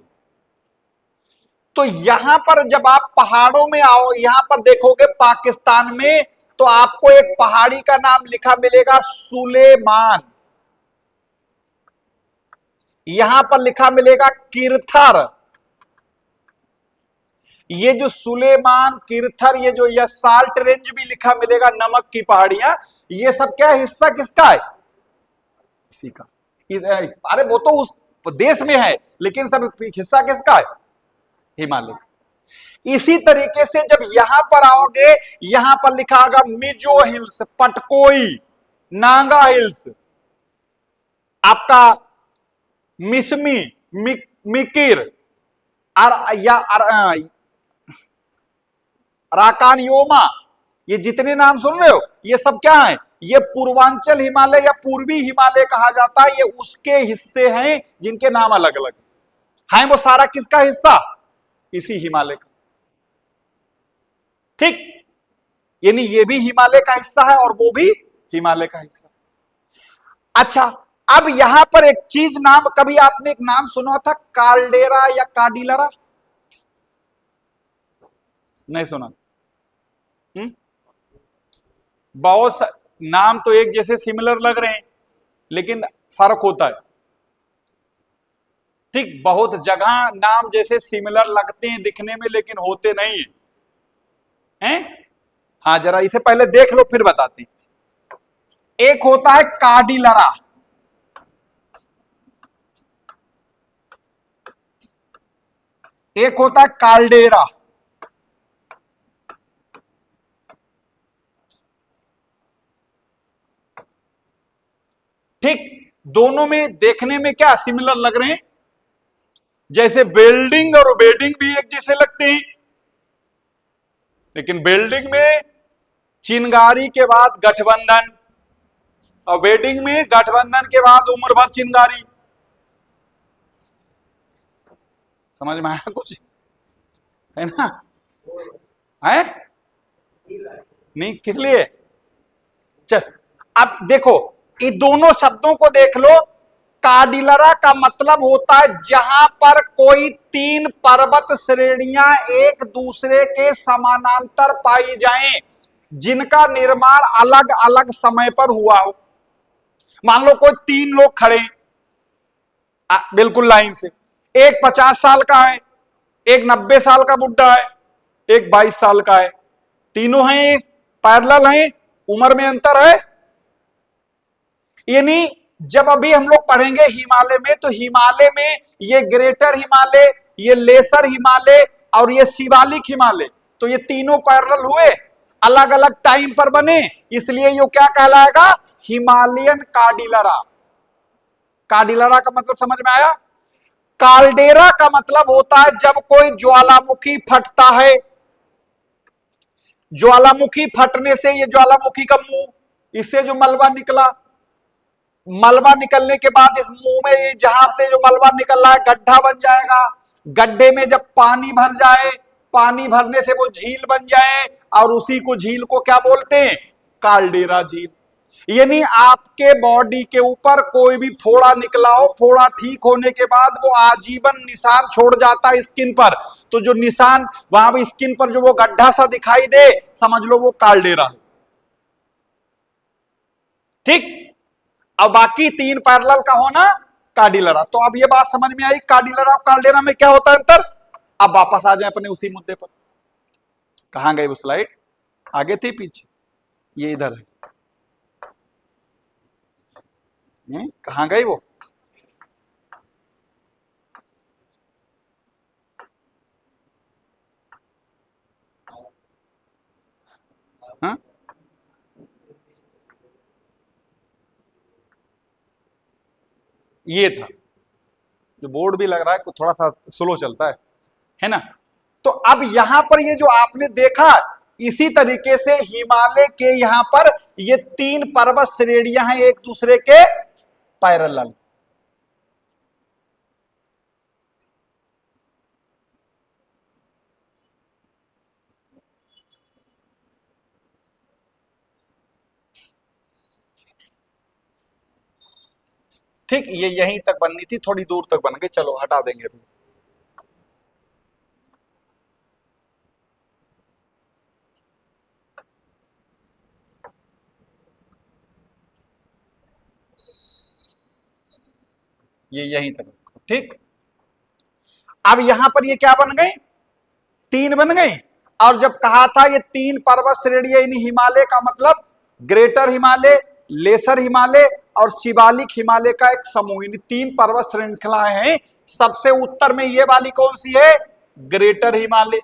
तो यहां पर जब आप पहाड़ों में आओ, यहां पर देखोगे पाकिस्तान में, तो आपको एक पहाड़ी का नाम लिखा मिलेगा सुलेमान। यहां पर लिखा मिलेगा किरथर। ये जो सुलेमान, किरथर, ये जो यह साल्ट रेंज भी लिखा मिलेगा, नमक की पहाड़ियां, ये सब क्या हिस्सा किसका है? इसी का। अरे वो तो उस देश में है, लेकिन सब हिस्सा किसका है? हिमालय का। इसी तरीके से जब यहां पर आओगे, यहां पर लिखा होगा मिजो हिल्स, पटकोई, नांगा हिल्स, आपका मिसमी, मिकिर, राकानयोमा, ये जितने नाम सुन रहे हो, ये सब क्या है? ये पूर्वांचल हिमालय या पूर्वी हिमालय कहा जाता है। ये उसके हिस्से हैं जिनके नाम अलग अलग हैं। वो सारा किसका हिस्सा? इसी हिमालय का। ठीक। यानी ये भी हिमालय का हिस्सा है और वो भी हिमालय का हिस्सा। अच्छा, अब यहां पर एक चीज, नाम, कभी आपने एक नाम सुना था काल्डेरा या काडिलरा? नहीं सुना? बहुत नाम तो एक जैसे सिमिलर लग रहे हैं, लेकिन फर्क होता है। ठीक, बहुत जगह नाम जैसे सिमिलर लगते हैं दिखने में, लेकिन होते नहीं है, हैं? हाँ, जरा इसे पहले देख लो फिर बताते हैं। एक होता है काडिलरा, एक होता है काल्डेरा। ठीक, दोनों में देखने में क्या सिमिलर लग रहे हैं? जैसे बेल्डिंग और वेडिंग भी एक जैसे लगते हैं, लेकिन बेल्डिंग में चिनगारी के बाद गठबंधन, और वेडिंग में गठबंधन के बाद उम्र भर चिनगारी। समझ में आया कुछ? है ना? है नहीं? किस लिए? चल, अब देखो, ये दोनों शब्दों को देख लो। काडिलरा का मतलब होता है जहां पर कोई तीन पर्वत श्रेणियां एक दूसरे के समानांतर पाई जाएं, जिनका निर्माण अलग अलग समय पर हुआ हो। मान लो कोई तीन लोग खड़े, बिल्कुल लाइन से, एक 50 साल का है, एक 90 साल का बुड्ढा है, एक 22 साल का है। तीनों हैं, पैरेलल हैं, उम्र में अंतर है। यानी जब अभी हम लोग पढ़ेंगे हिमालय में, तो हिमालय में ये ग्रेटर हिमालय, ये लेसर हिमालय और ये शिवालिक हिमालय, तो ये तीनों पैरेलल हुए, अलग अलग टाइम पर बने, इसलिए ये क्या कहलाएगा? हिमालयन काडिलरा। काडिलरा का मतलब समझ में आया? काल्डेरा का मतलब होता है जब कोई ज्वालामुखी फटता है। ज्वालामुखी फटने से, ये ज्वालामुखी का मुंह, इससे जो मलबा निकला, मलबा निकलने के बाद इस मुंह में, जहां से जो मलबा निकल रहा है, गड्ढा बन जाएगा। गड्ढे में जब पानी भर जाए, पानी भरने से वो झील बन जाए, और उसी को झील को क्या बोलते हैं, काल्डेरा झील। यानी आपके बॉडी के ऊपर कोई भी फोड़ा निकला हो, फोड़ा ठीक होने के बाद वो आजीवन निशान छोड़ जाता है स्किन पर, तो जो निशान वहां पर स्किन पर जो वो गड्ढा सा दिखाई दे, समझ लो वो काल्डेरा है। ठीक, अब बाकी 3 पैरेलल का होना कार्डिलरा। तो अब ये बात समझ में आई, कार्डिलरा और काल्डेरा में क्या होता है अंतर। अब वापस आ जाए अपने उसी मुद्दे पर। कहां गई वो स्लाइड, आगे थी पीछे, ये इधर है, कहां गई वो, हाँ? ये था, जो बोर्ड भी लग रहा है थोड़ा सा स्लो चलता है ना। तो अब यहां पर ये जो आपने देखा, इसी तरीके से हिमालय के यहां पर ये 3 पर्वत श्रेणियां हैं एक दूसरे के पैरेलल। ठीक, ये यहीं तक बननी थी, थोड़ी दूर तक बन गई, चलो हटा देंगे अभी। ये यहीं तक, ठीक। अब यहां पर ये क्या बन गई, 3 बन गई। और जब कहा था ये 3 पर्वत श्रेणी यानी हिमालय का मतलब ग्रेटर हिमालय, लेसर हिमालय और शिवालिक हिमालय का एक समूह, 3 पर्वत श्रृंखलाएं हैं। सबसे उत्तर में ये वाली कौन सी है, ग्रेटर हिमालय।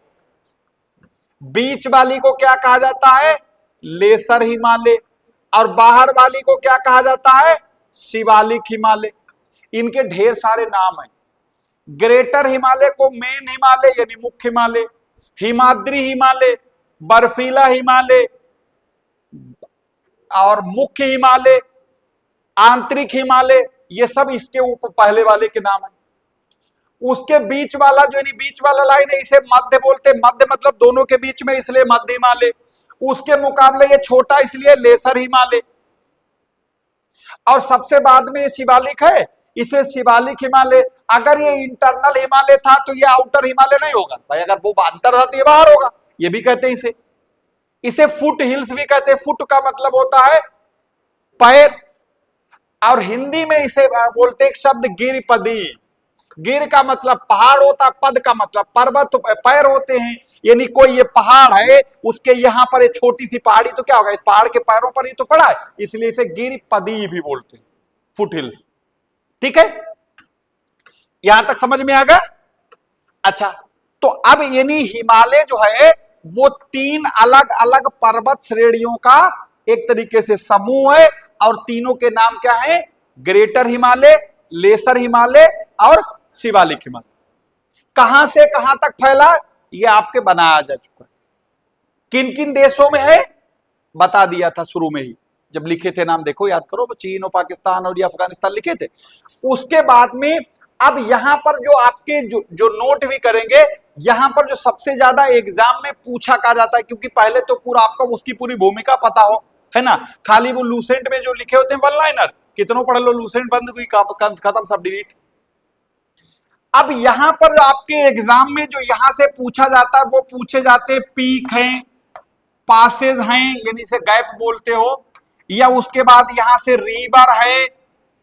बीच वाली को क्या कहा जाता है, लेसर हिमालय। और बाहर वाली को क्या कहा जाता है, शिवालिक हिमालय। इनके ढेर सारे नाम हैं। ग्रेटर हिमालय को मेन हिमालय यानी मुख्य हिमालय, हिमाद्री हिमालय, बर्फीला हिमालय और मुख्य हिमालय, आंतरिक हिमालय, ये सब इसके ऊपर पहले वाले के नाम है। उसके बीच वाला जो बीच वाला लाइन है, इसे मध्य बोलते हैं। मध्य मतलब दोनों के बीच में, इसलिए मध्य हिमालय। उसके मुकाबले ये छोटा, इसलिए लेसर हिमालय। और सबसे बाद में ये शिवालिक है, इसे शिवालिक हिमालय। अगर ये इंटरनल हिमालय था तो ये आउटर हिमालय नहीं होगा भाई, अगर वो अंतर था तो ये बाहर होगा, ये भी कहते हैं इसे। इसे फुट हिल्स भी कहते हैं। फुट का मतलब होता है पैर, और हिंदी में इसे बोलते एक शब्द गिरिपदी। गिर का मतलब पहाड़ होता है, पद का मतलब पर्वत, पैर होते हैं। यानी कोई ये पहाड़ है, उसके यहां पर एक छोटी सी पहाड़ी, तो क्या होगा, इस पहाड़ के पैरों पर ही तो पड़ा है, इसलिए इसे गिरिपदी भी बोलते हैं, फुट हिल्स। ठीक है, यहां तक समझ में आ गया। अच्छा, तो अब यानी हिमालय जो है वो 3 अलग अलग पर्वत श्रेणियों का एक तरीके से समूह है, और तीनों के नाम क्या है, ग्रेटर हिमालय, लेसर हिमालय और शिवालिक हिमालय। कहां से कहां तक फैला, ये आपके बनाया जा चुका है। किन किन देशों में है, बता दिया था शुरू में ही जब लिखे थे नाम, देखो याद करो, चीन और पाकिस्तान और ये अफगानिस्तान लिखे थे। उसके बाद में अब यहां पर जो आपके जो नोट भी करेंगे, यहां पर जो सबसे ज्यादा एग्जाम में पूछा कहा जाता है, क्योंकि पहले तो पूरा आपको उसकी पूरी भूमिका पता हो, है ना। खाली वो लूसेंट में जो लिखे होते हैं वन लाइनर, कितनों पढ़ लो, लूसेंट बंद हुई, खत्म, सब डिलीट। अब यहां पर आपके एग्जाम में जो यहां से पूछा जाता है, वो पूछे जाते हैं पीक हैं, पासेज हैं, यानी से गैप बोलते हो, या उसके बाद यहां से रिवर है,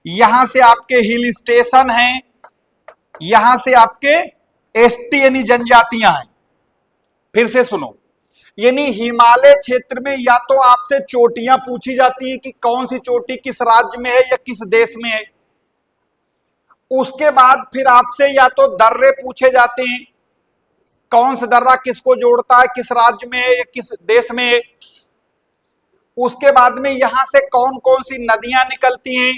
यहां से आपके हिल स्टेशन हैं, यहां से आपके एसटी यानी जनजातियां हैं। फिर से सुनो, यानी हिमालय क्षेत्र में या तो आपसे चोटियां पूछी जाती है कि कौन सी चोटी किस राज्य में है या किस देश में है। उसके बाद फिर आपसे या तो दर्रे पूछे जाते हैं, कौन सा दर्रा किसको जोड़ता है, किस राज्य में है या किस देश में है। उसके बाद में यहां से कौन कौन सी नदियां निकलती हैं।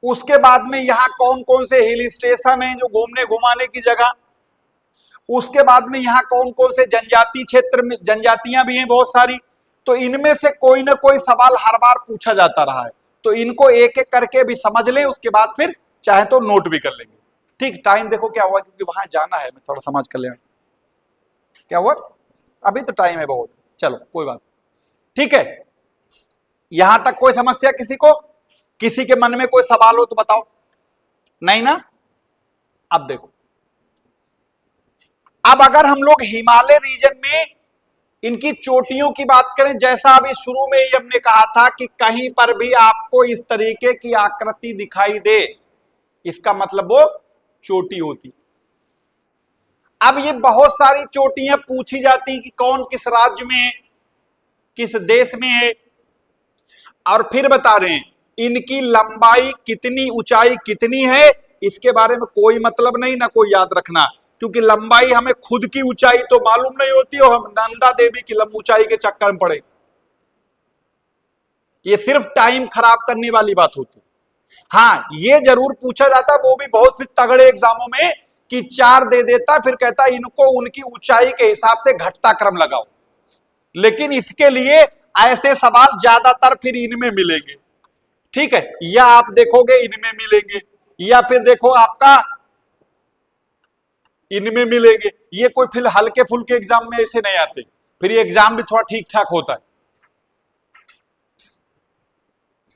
उसके बाद में यहां कौन कौन से हिल स्टेशन हैं जो घूमने घुमाने की जगह। उसके बाद में यहां कौन कौन से जनजाति क्षेत्र में, जनजातियां भी हैं बहुत सारी। तो इनमें से कोई ना कोई सवाल हर बार पूछा जाता रहा है, तो इनको एक एक करके भी समझ लें, उसके बाद फिर चाहे तो नोट भी कर लेंगे। ठीक, टाइम देखो क्या हुआ, क्योंकि वहां जाना है, मैं थोड़ा समझ कर ले। क्या हुआ? अभी तो टाइम है बहुत, चलो कोई बात, ठीक है। यहां तक कोई समस्या किसी को? किसी के मन में कोई सवाल हो तो बताओ। नहीं ना? अब देखो, अब अगर हम लोग हिमालय रीजन में इनकी चोटियों की बात करें, जैसा अभी शुरू में ही हमने कहा था कि कहीं पर भी आपको इस तरीके की आकृति दिखाई दे, इसका मतलब वो चोटी होती। अब ये बहुत सारी चोटियां पूछी जाती कि कौन किस राज्य में है, किस देश में है, और फिर बता रहे हैं इनकी लंबाई कितनी, ऊंचाई कितनी है, इसके बारे में कोई मतलब नहीं, ना कोई याद रखना, क्योंकि लंबाई हमें खुद की ऊंचाई तो मालूम नहीं होती और हम नंदा देवी की ऊंचाई के चक्कर में पड़े। ये सिर्फ टाइम खराब करने वाली बात होती। हाँ, ये जरूर पूछा जाता, वो भी बहुत फिर तगड़े एग्जामों में, कि 4 दे देता, फिर कहता इनको उनकी ऊंचाई के हिसाब से घटता क्रम लगाओ। लेकिन इसके लिए ऐसे सवाल ज्यादातर फिर इनमें मिलेंगे, ठीक है, या आप देखोगे इनमें मिलेंगे, या फिर देखो आपका इनमें मिलेंगे। ये कोई फिर हल्के फुल्के एग्जाम में ऐसे नहीं आते, फिर ये एग्जाम भी थोड़ा ठीक ठाक होता है,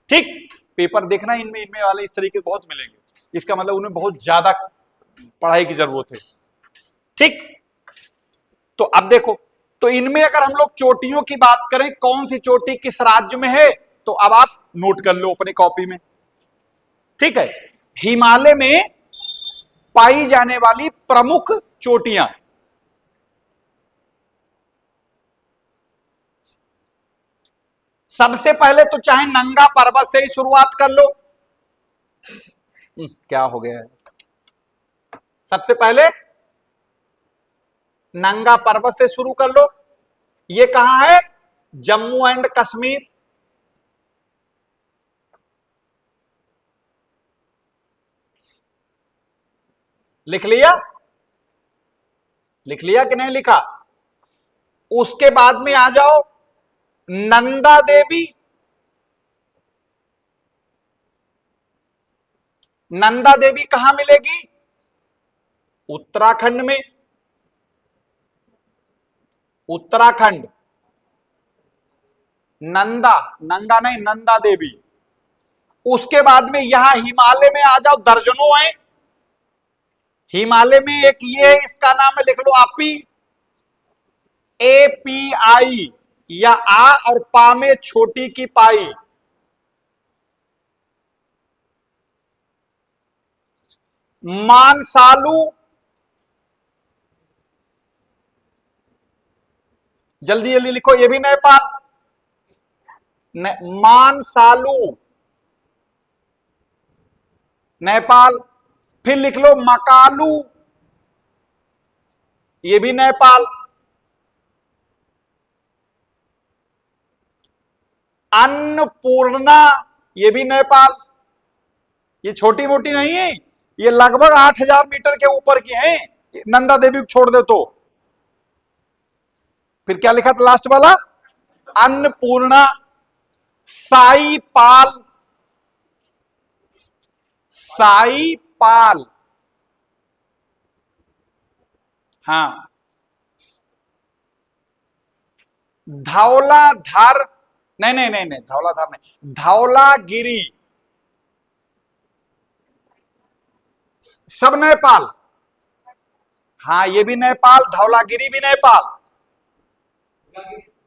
ठीक। पेपर देखना, इनमें इनमें वाले इस तरीके बहुत मिलेंगे, इसका मतलब उन्हें बहुत ज्यादा पढ़ाई की जरूरत है, ठीक। तो अब देखो, तो इनमें अगर हम लोग चोटियों की बात करें, कौन सी चोटी किस राज्य में है, तो अब आप नोट कर लो अपनी कॉपी में, ठीक है। हिमालय में पाई जाने वाली प्रमुख चोटियां, सबसे पहले तो चाहे नंगा पर्वत से ही शुरुआत कर लो। क्या हो गया है? सबसे पहले नंगा पर्वत से शुरू कर लो। ये कहां है? जम्मू एंड कश्मीर। लिख लिया? लिख लिया कि नहीं लिखा? उसके बाद में आ जाओ नंदा देवी। नंदा देवी कहां मिलेगी? उत्तराखंड में। उत्तराखंड। नंदा, नंदा नहीं, नंदा देवी। उसके बाद में यहां हिमालय में आ जाओ, दर्जनों है। हिमालय में एक ये है, इसका नाम है, लिख लो आपी, API, या आ और पा में छोटी की पाई। मानसालू, जल्दी जल्दी लिखो, ये भी नेपाल। मानसालू नेपाल। फिर लिख लो मकालू, ये भी नेपाल। अन्नपूर्णा, ये भी नेपाल। ये छोटी मोटी नहीं है, ये लगभग 8,000 मीटर के ऊपर की है, नंदा देवी को छोड़ दे तो। फिर क्या लिखा था लास्ट वाला? अन्नपूर्णा। साई पाल। साई पाल, हाँ। धौलाधार, नहीं नहीं नहीं नहीं, धौलाधार नहीं, धौलागिरी, सब नेपाल। हाँ, ये भी नेपाल, धौलागिरी भी नेपाल।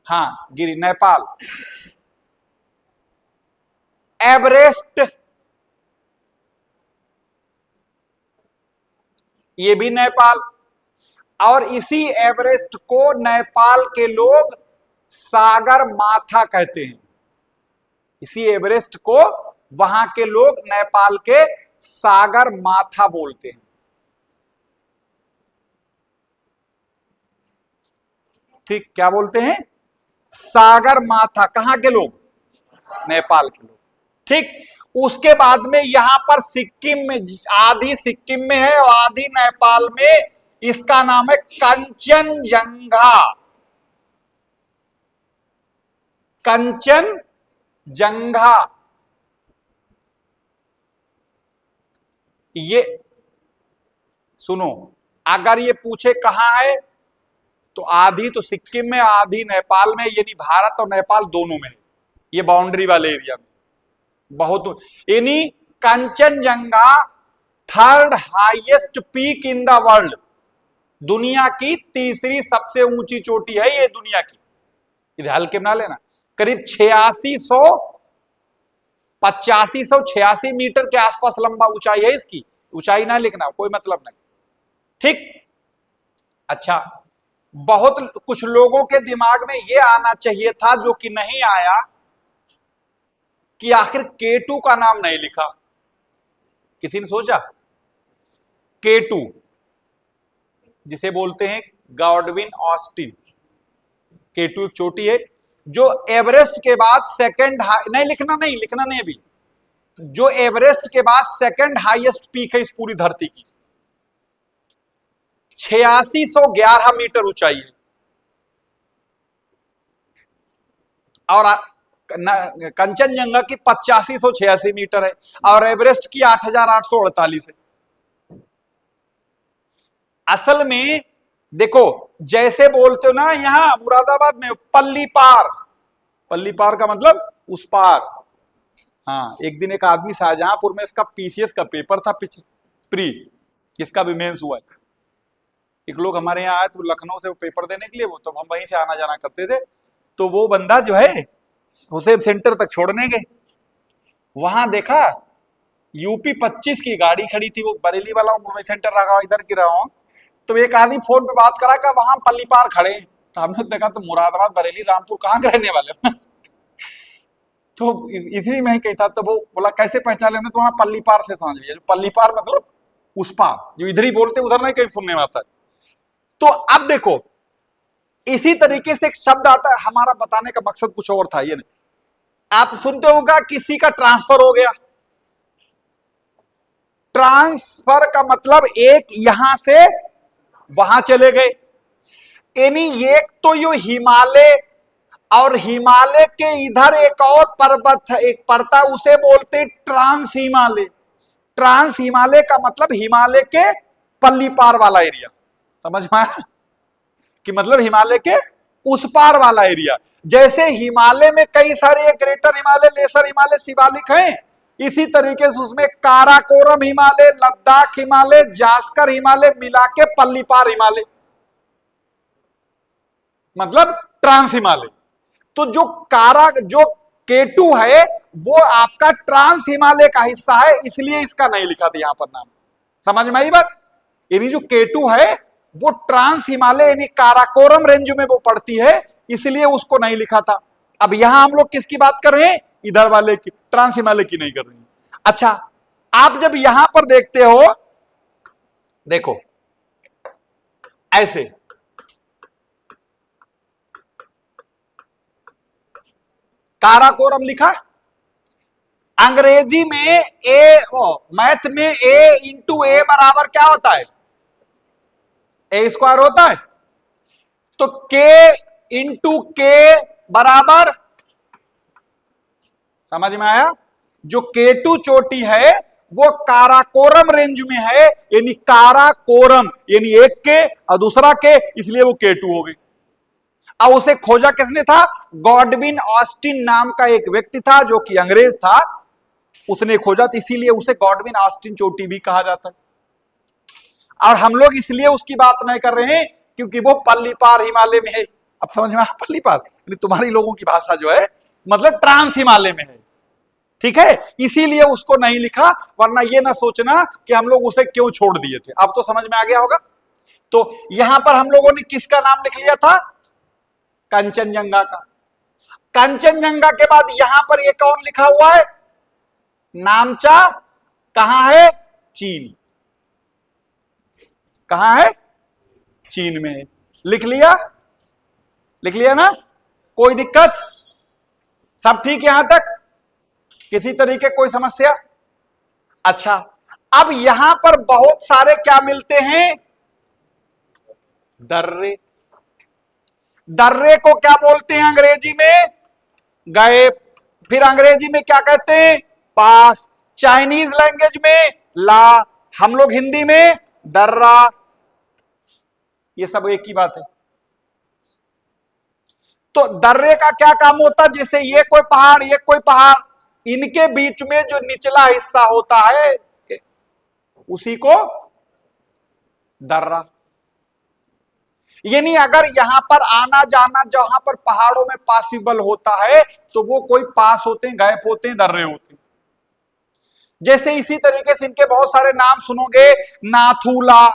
हाँ, गिरी नेपाल। एवरेस्ट, ये भी नेपाल। और इसी एवरेस्ट को नेपाल के लोग सागर माथा कहते हैं। इसी एवरेस्ट को वहां के लोग नेपाल के सागर माथा बोलते हैं, ठीक। क्या बोलते हैं? सागर माथा। कहां के लोग? नेपाल के लोग, ठीक। उसके बाद में यहां पर सिक्किम में, आधी सिक्किम में है और आधी नेपाल में, इसका नाम है कंचनजंगा। कंचनजंगा। ये सुनो, अगर ये पूछे कहां है, तो आधी तो सिक्किम में, आधी नेपाल में, यानी भारत और नेपाल दोनों में है ये बाउंड्री वाले एरिया में बहुत। यानी Kanchenjunga third highest peak in the world, दुनिया की तीसरी सबसे ऊंची चोटी है ये दुनिया की। इधर हल्के में ना लेना, करीब 8686 मीटर के आसपास लंबा ऊंचाई है इसकी। ऊंचाई ना लिखना, कोई मतलब नहीं, ठीक। अच्छा, बहुत कुछ लोगों के दिमाग में यह आना चाहिए था जो कि नहीं आया, कि आखिर K2 का नाम नहीं लिखा। किसी ने सोचा K2 जिसे बोलते हैं गॉडविन ऑस्टिन, K2 एक चोटी है जो एवरेस्ट के बाद सेकंड नहीं लिखना, नहीं लिखना नहीं अभी, जो एवरेस्ट के बाद सेकंड हाईएस्ट पीक है इस पूरी धरती की। 8611 मीटर ऊंचाई है और कंचनजंगा की 8586 मीटर है और एवरेस्ट की 8848 है। असल में देखो, जैसे बोलते हो ना यहां मुरादाबाद में पल्ली पार, पल्ली पार का मतलब उस पार। हाँ, एक दिन एक आदमी शाहजहांपुर में, इसका पीसीएस का पेपर था पीछे प्री, इसका भी मेंस हुआ है। एक लोग हमारे यहाँ आए तो लखनऊ से वो पेपर देने के लिए, वो तो हम वहीं से आना जाना करते थे, तो वो बंदा जो है उसे सेंटर तक छोड़ने गए, वहां देखा यूपी 25 की गाड़ी खड़ी थी, वो बरेली वाला मुंबई सेंटर रखा हुआ, इधर की रहा हूं, तो एक आदमी फोन पे बात करा कि वहां पल्ली पार खड़े हैं। तो हमने देखा तो मुरादाबाद, बरेली, रामपुर कहाँ के रहने वाले तो इसी में ही कही था, तो वो बोला कैसे पहचान लेना, तो वहां पल्ली पार से समझ लिया। पल्ली पार मतलब उस पार, जो इधर ही बोलते उधर नहीं कहीं सुनने में आता है। तो अब देखो, इसी तरीके से एक शब्द आता है, हमारा बताने का मकसद कुछ और था, ये नहीं, आप सुनते होगा किसी का ट्रांसफर हो गया। ट्रांसफर का मतलब एक यहां से वहां चले गए, यानी एक तो यो हिमालय और हिमालय के इधर एक और पर्वत है, एक पड़ता, उसे बोलते ट्रांस हिमालय। ट्रांस हिमालय का मतलब हिमालय के पल्ली पार वाला एरिया, समझ में आया कि मतलब हिमालय के उस पार वाला एरिया। जैसे हिमालय में कई सारे ग्रेटर हिमालय, लेसर हिमालय, शिवालिक हैं, इसी तरीके से उसमें काराकोरम हिमालय, लद्दाख हिमालय, जास्कर हिमालय मिला के पल्ली पार हिमालय, मतलब ट्रांस हिमालय। तो जो K2 है वो आपका ट्रांस हिमालय का हिस्सा है, इसलिए इसका नहीं लिखा था यहां पर नाम। समझ में आई बात? यानी जो K2 है वो ट्रांस हिमालय यानी काराकोरम रेंज में वो पड़ती है, इसलिए उसको नहीं लिखा था। अब यहां हम लोग किसकी बात कर रहे हैं? इधर वाले की, ट्रांस हिमालय की नहीं कर रहे हैं। अच्छा, आप जब यहां पर देखते हो, देखो ऐसे काराकोरम लिखा, अंग्रेजी में मैथ में ए इंटू ए बराबर क्या होता है? ए स्क्वायर होता है। तो K इंटू के बराबर, समझ में आया? जो K2 चोटी है वो काराकोरम रेंज में है, यानी काराकोरम यानी एक के और दूसरा के, इसलिए वो K2 हो गई। अब उसे खोजा किसने था? गॉडविन ऑस्टिन नाम का एक व्यक्ति था जो कि अंग्रेज था, उसने खोजा, तो इसीलिए उसे गॉडविन ऑस्टिन चोटी भी कहा जाता है। और हम लोग इसलिए उसकी बात नहीं कर रहे हैं क्योंकि वो पल्ली पार हिमालय में है। अब समझ में आया? पल्ली पार तुम्हारी लोगों की भाषा जो है मतलब ट्रांस हिमालय में है, ठीक है, इसीलिए उसको नहीं लिखा। वरना ये ना सोचना कि हम लोग उसे क्यों छोड़ दिए थे। अब तो समझ में आ गया होगा। तो यहां पर हम लोगों ने किसका नाम लिख लिया था? कंचनजंगा का। कंचनजंगा के बाद यहां पर एक और लिखा हुआ है नामचा, कहां है? चीन। कहां है? चीन में है। लिख लिया? लिख लिया ना? कोई दिक्कत? सब ठीक यहां तक? किसी तरीके कोई समस्या? अच्छा, अब यहां पर बहुत सारे क्या मिलते हैं? दर्रे। दर्रे को क्या बोलते हैं अंग्रेजी में? गए। फिर अंग्रेजी में क्या कहते हैं? पास। चाइनीज लैंग्वेज में ला, हम लोग हिंदी में दर्रा। ये सब एक ही बात है। तो दर्रे का क्या काम होता है, जैसे ये कोई पहाड़, ये कोई पहाड़, इनके बीच में जो निचला हिस्सा होता है उसी को दर्रा। यानी अगर यहां पर आना जाना जहां पर पहाड़ों में पॉसिबल होता है तो वो कोई पास होते हैं, गैप होते हैं, दर्रे होते हैं। जैसे इसी तरीके से इनके बहुत सारे नाम सुनोगे, नाथूला,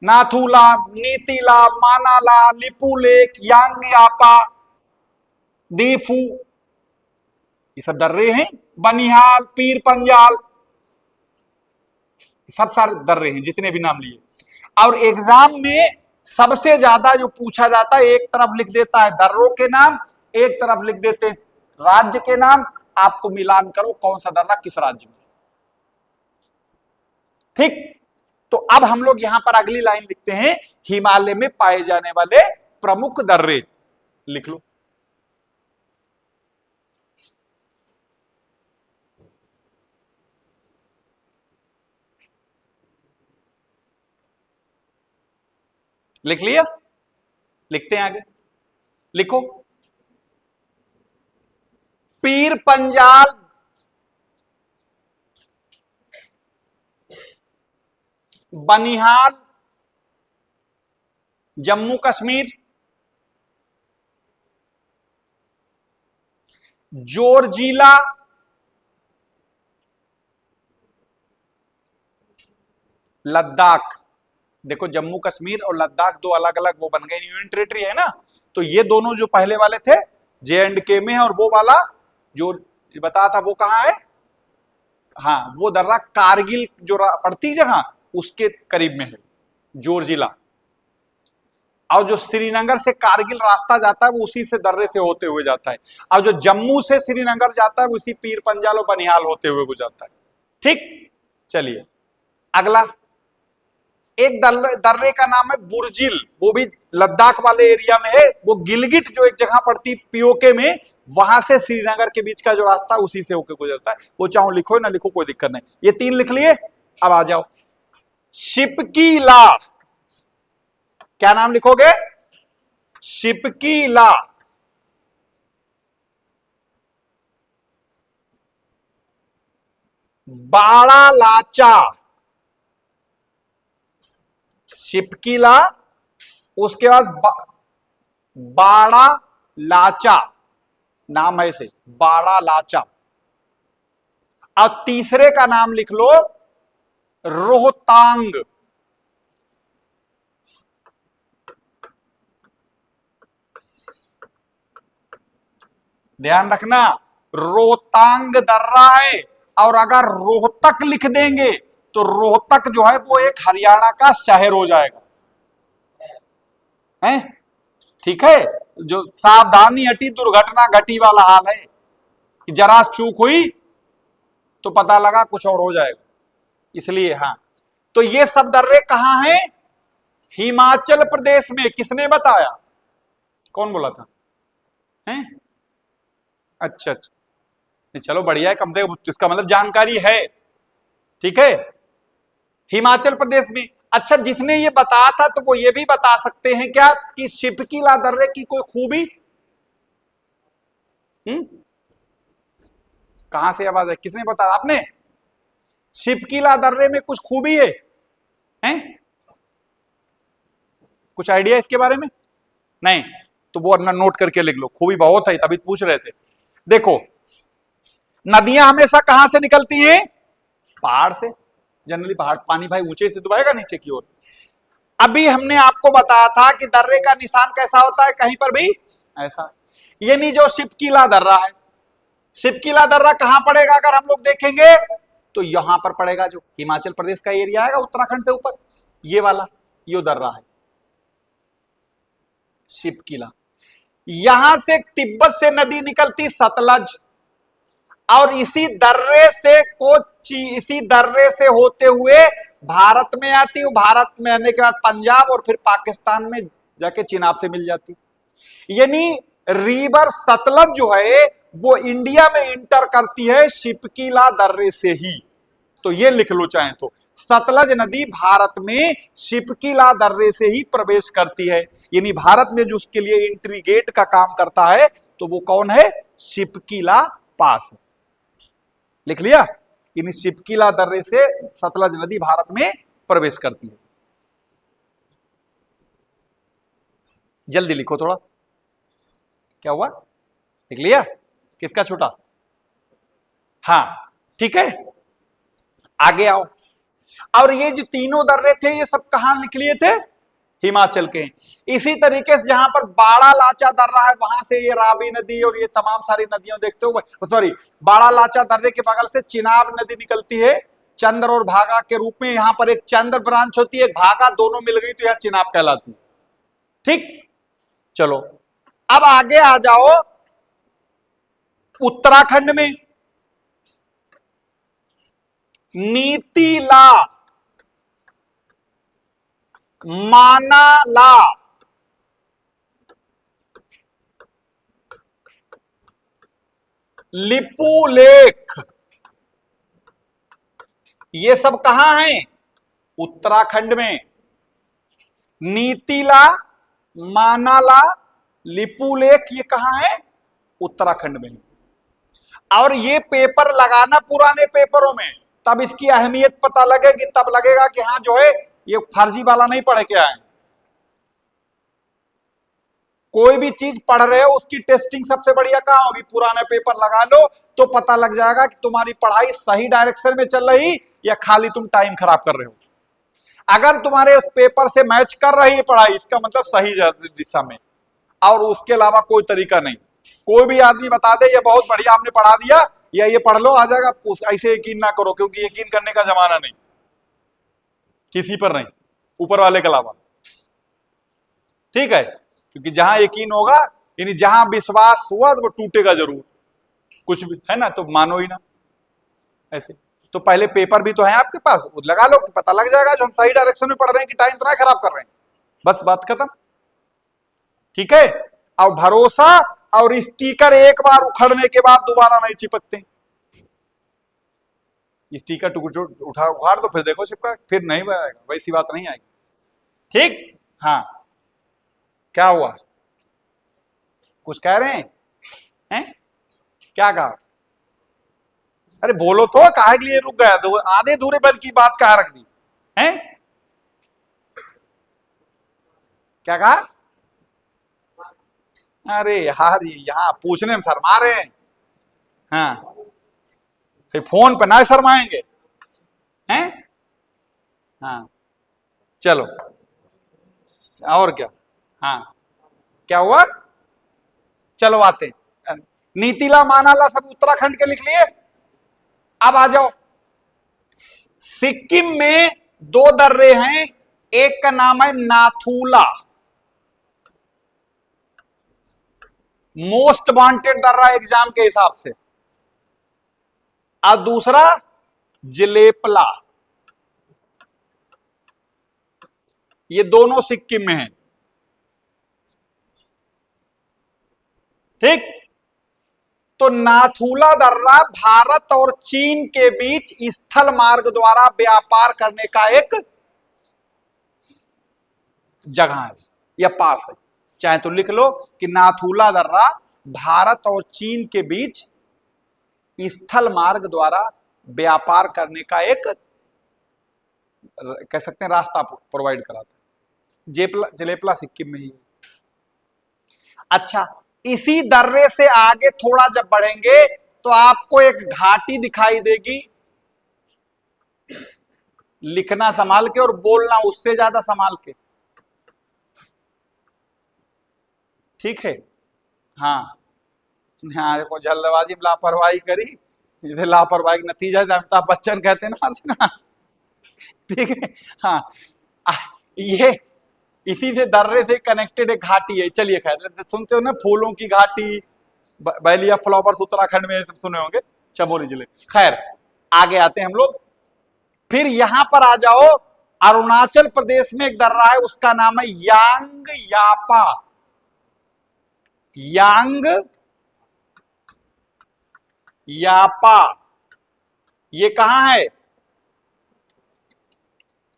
नाथूला, नीतीला, मानाला, लिपुलेक, यांगयापा, दीफू, ये सब दर्रे हैं। बनिहाल, पीर पंजाल, सब सारे दर्रे हैं जितने भी नाम लिए। और एग्जाम में सबसे ज्यादा जो पूछा जाता है, एक तरफ लिख देता है दर्रों के नाम, एक तरफ लिख देते हैं राज्य के नाम, आपको मिलान करो कौन सा दर्रा किस राज्य में। ठीक, तो अब हम लोग यहां पर अगली लाइन लिखते हैं, हिमालय में पाए जाने वाले प्रमुख दर्रे लिख लो। लिख लिया? लिखते हैं आगे, लिखो। पीर पंजाल, बनिहाल जम्मू कश्मीर, जोरजिला लद्दाख। देखो जम्मू कश्मीर और लद्दाख दो अलग अलग वो बन गए, यूनियन टेरिटरी है ना, तो ये दोनों जो पहले वाले थे J&K में है, और वो वाला जो बताया था वो कहां है, हाँ वो दर्रा कारगिल जो पड़ती जगह उसके करीब में है, जोरजिला। और जो श्रीनगर से कारगिल रास्ता जाता है वो उसी से दर्रे से होते हुए जाता है, और जो जम्मू से श्रीनगर जाता है वो उसी पीर पंजाल और बनिहाल होते हुए गुजरता है। ठीक, चलिए अगला एक दर्रे का नाम है बुर्जिल, वो भी लद्दाख वाले एरिया में है, वो गिलगिट जो एक जगह पड़ती पीओके में, वहां से श्रीनगर के बीच का जो रास्ता उसी से होकर गुजरता है। वो चाहो लिखो ना लिखो कोई दिक्कत नहीं, ये तीन लिख लिए। अब आ जाओ शिपकीला, क्या नाम लिखोगे, शिपकीला। बाड़ा लाचा, शिपकीला, उसके बाद बाड़ा लाचा नाम है इसे, बाड़ा लाचा। अब तीसरे का नाम लिख लो रोहतांग, ध्यान रखना रोहतांग दर्रा है, और अगर रोहतक लिख देंगे तो रोहतक जो है वो एक हरियाणा का शहर हो जाएगा, हैं? ठीक है, जो सावधानी हटी दुर्घटना घटी वाला हाल है, जरा चूक हुई तो पता लगा कुछ और हो जाएगा, इसलिए हाँ। तो ये सब दर्रे कहां हैं, हिमाचल प्रदेश में। किसने बताया, कौन बोला था, हैं? अच्छा अच्छा, चलो बढ़िया है, कम से कम इसका मतलब जानकारी है। ठीक है, हिमाचल प्रदेश में। अच्छा, जिसने ये बताया था तो वो ये भी बता सकते हैं क्या कि शिपकीला दर्रे की कोई खूबी, कहां से आवाज है, किसने बताया, आपने? शिपकीला दर्रे में कुछ खूबी है, हैं? कुछ आइडिया इसके बारे में? नहीं, तो वो अपना नोट करके लिख लो, खूबी बहुत है तभी पूछ रहे थे। देखो नदियां हमेशा कहां से निकलती हैं, पहाड़ से। जनरली पहाड़ पानी भाई ऊंचे से तो बहेगा नीचे की ओर। अभी हमने आपको बताया था कि दर्रे का निशान कैसा होता है, कहीं पर भी ऐसा। यानी जो शिपकीला दर्रा है, शिपकीला दर्रा कहां पड़ेगा अगर हम लोग देखेंगे तो यहां पर पड़ेगा, जो हिमाचल प्रदेश का एरिया है उत्तराखंड से ऊपर, ये वाला यो दर्रा है शिपकीला। यहां से तिब्बत से नदी निकलती सतलज, और इसी दर्रे से होते हुए भारत में आती, भारत में आने के बाद पंजाब और फिर पाकिस्तान में जाके चिनाब से मिल जाती। यानी रिवर सतलज जो है वो इंडिया में इंटर करती है शिपकीला दर्रे से ही। तो ये लिख लो चाहे तो, सतलज नदी भारत में शिपकीला दर्रे से ही प्रवेश करती है। यानी भारत में जो उसके लिए एंट्री गेट का काम करता है तो वो कौन है? शिपकीला पास। लिख लिया? यानी शिपकीला दर्रे से सतलज नदी भारत में प्रवेश करती है। जल्दी लिखो थोड़ा। क्या हुआ? लिख लिया? किसका छोटा? हाँ ठीक है, आगे आओ। और ये जो तीनों दर्रे थे ये सब कहां लिख लिए थे? हिमाचल के। इसी तरीके से जहां पर बाड़ा लाचा दर्रा है वहां से ये रावी नदी और ये तमाम सारी नदियां देखते हो, सॉरी, बाड़ा लाचा दर्रे के बगल से चिनाब नदी निकलती है चंद्र और भागा के रूप में। यहां पर एक चंद्र ब्रांच होती है, एक भागा, दोनों मिल गई तो यह चिनाब कहलाती है। ठीक, चलो अब आगे आ जाओ। उत्तराखंड में नीतीला, मानाला, लिपुलेख, ये सब कहां हैं? उत्तराखंड में। नीतीला, मानाला, लिपुलेख ये कहां है? उत्तराखंड में। और ये पेपर लगाना पुराने पेपरों में, तब इसकी अहमियत पता लगेगी, तब लगेगा कि हाँ जो है ये फर्जी वाला नहीं पढ़ के आए। कोई भी चीज पढ़ रहे हो उसकी टेस्टिंग सबसे बढ़िया कहां होगी? पुराने पेपर लगा लो तो पता लग जाएगा कि तुम्हारी पढ़ाई सही डायरेक्शन में चल रही या खाली तुम टाइम खराब कर रहे हो। अगर तुम्हारे उस पेपर से मैच कर रही है पढ़ाई, इसका मतलब सही दिशा में, और उसके अलावा कोई तरीका नहीं। कोई भी आदमी बता दे ये बहुत बढ़िया आपने पढ़ा दिया या ये पढ़ लो आ जाएगा, ऐसे यकीन ना करो, क्योंकि यकीन करने का जमाना नहीं, किसी पर नहीं, ऊपर वाले के अलावा। ठीक है, क्योंकि जहां यकीन होगा, यानी जहां विश्वास हुआ तो वो टूटेगा जरूर, कुछ भी है ना, तो मानो ही ना ऐसे। तो पहले पेपर भी तो है आपके पास, वो लगा लो, पता लग जाएगा जो हम सही डायरेक्शन में पढ़ रहे हैं कि टाइम तो ना खराब कर रहे हैं, बस बात खत्म। ठीक है, और भरोसा और स्टिकर एक बार उखड़ने के बाद दोबारा नहीं चिपकते। स्टिकर उखाड़ तो फिर देखो चिपका, फिर नहीं आएगा, वैसी बात नहीं आएगी। ठीक, हाँ क्या हुआ? कुछ कह रहे हैं? क्या कहा? अरे बोलो तो, काहे के लिए रुक गया? तो आधे धूरे बल की बात कहा रख दी हैं? क्या कहा? अरे यार यहाँ पूछने में शर्मा रहे हैं। हाँ, फोन पे ना शर्माएंगे हैं? हाँ चलो, और क्या? हाँ क्या हुआ? चलो आते। नीतीला, मानाला सब उत्तराखंड के लिख लिए। अब आ जाओ, सिक्किम में दो दर्रे हैं, एक का नाम है नाथूला, मोस्ट वांटेड दर्रा एग्जाम के हिसाब से, और दूसरा जलेपला। ये दोनों सिक्किम में हैं। ठीक, तो नाथूला दर्रा भारत और चीन के बीच स्थल मार्ग द्वारा व्यापार करने का एक जगह है या पास है, चाहे तो लिख लो कि नाथूला दर्रा भारत और चीन के बीच स्थल मार्ग द्वारा व्यापार करने का एक, कह सकते हैं, रास्ता प्रोवाइड कराता है। जलेपला सिक्किम में ही है। अच्छा, इसी दर्रे से आगे थोड़ा जब बढ़ेंगे तो आपको एक घाटी दिखाई देगी। लिखना संभाल के और बोलना उससे ज्यादा संभाल के, ठीक है? हाँ हाँ, देखो जल्दबाजी में लापरवाही करी, इधर लापरवाही का नतीजा अमिताभ बच्चन कहते हैं ना। ठीक है, हाँ, ये इसी से दर्रे से कनेक्टेड एक घाटी है। चलिए खैर, सुनते हो ना फूलों की घाटी, बैलिया फ्लावर्स उत्तराखंड में सुने होंगे, चमोली जिले। खैर आगे आते हैं हम लोग, फिर यहां पर आ जाओ। अरुणाचल प्रदेश में एक दर्रा है, उसका नाम है यांग यापा। यांग यापा ये कहां है?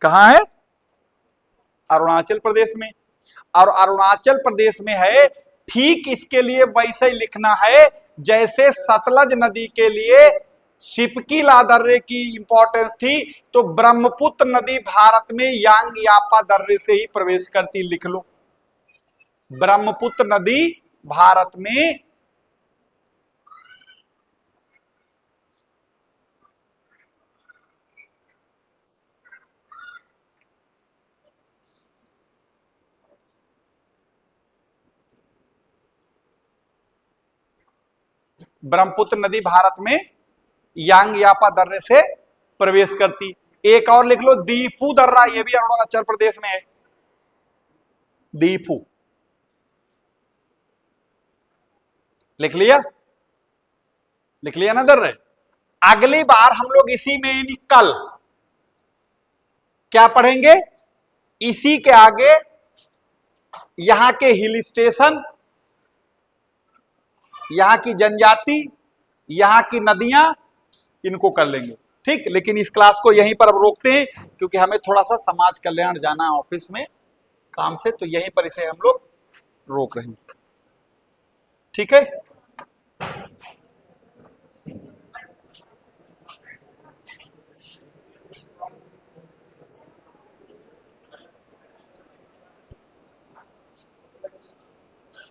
कहां है? अरुणाचल प्रदेश में। और अरुणाचल प्रदेश में है, ठीक इसके लिए वैसे ही लिखना है जैसे सतलज नदी के लिए शिपकीला दर्रे की इंपॉर्टेंस थी, तो ब्रह्मपुत्र नदी भारत में यांग यापा दर्रे से ही प्रवेश करती, लिख लो। ब्रह्मपुत्र नदी भारत में ब्रह्मपुत्र नदी भारत में यांग यापा दर्रे से प्रवेश करती। एक और लिख लो, दीफू दर्रा, यह भी अरुणाचल प्रदेश में है। दीफू लिख लिया? लिख लिया ना दर्रे? अगली बार हम लोग इसी में यानी कल क्या पढ़ेंगे? इसी के आगे यहां के हिल स्टेशन, यहां की जनजाति, यहां की नदियां, इनको कर लेंगे, ठीक। लेकिन इस क्लास को यहीं पर अब रोकते हैं, क्योंकि हमें थोड़ा सा समाज कल्याण जाना है ऑफिस में काम से, तो यहीं पर इसे हम लोग रोक रहे हैं, ठीक है।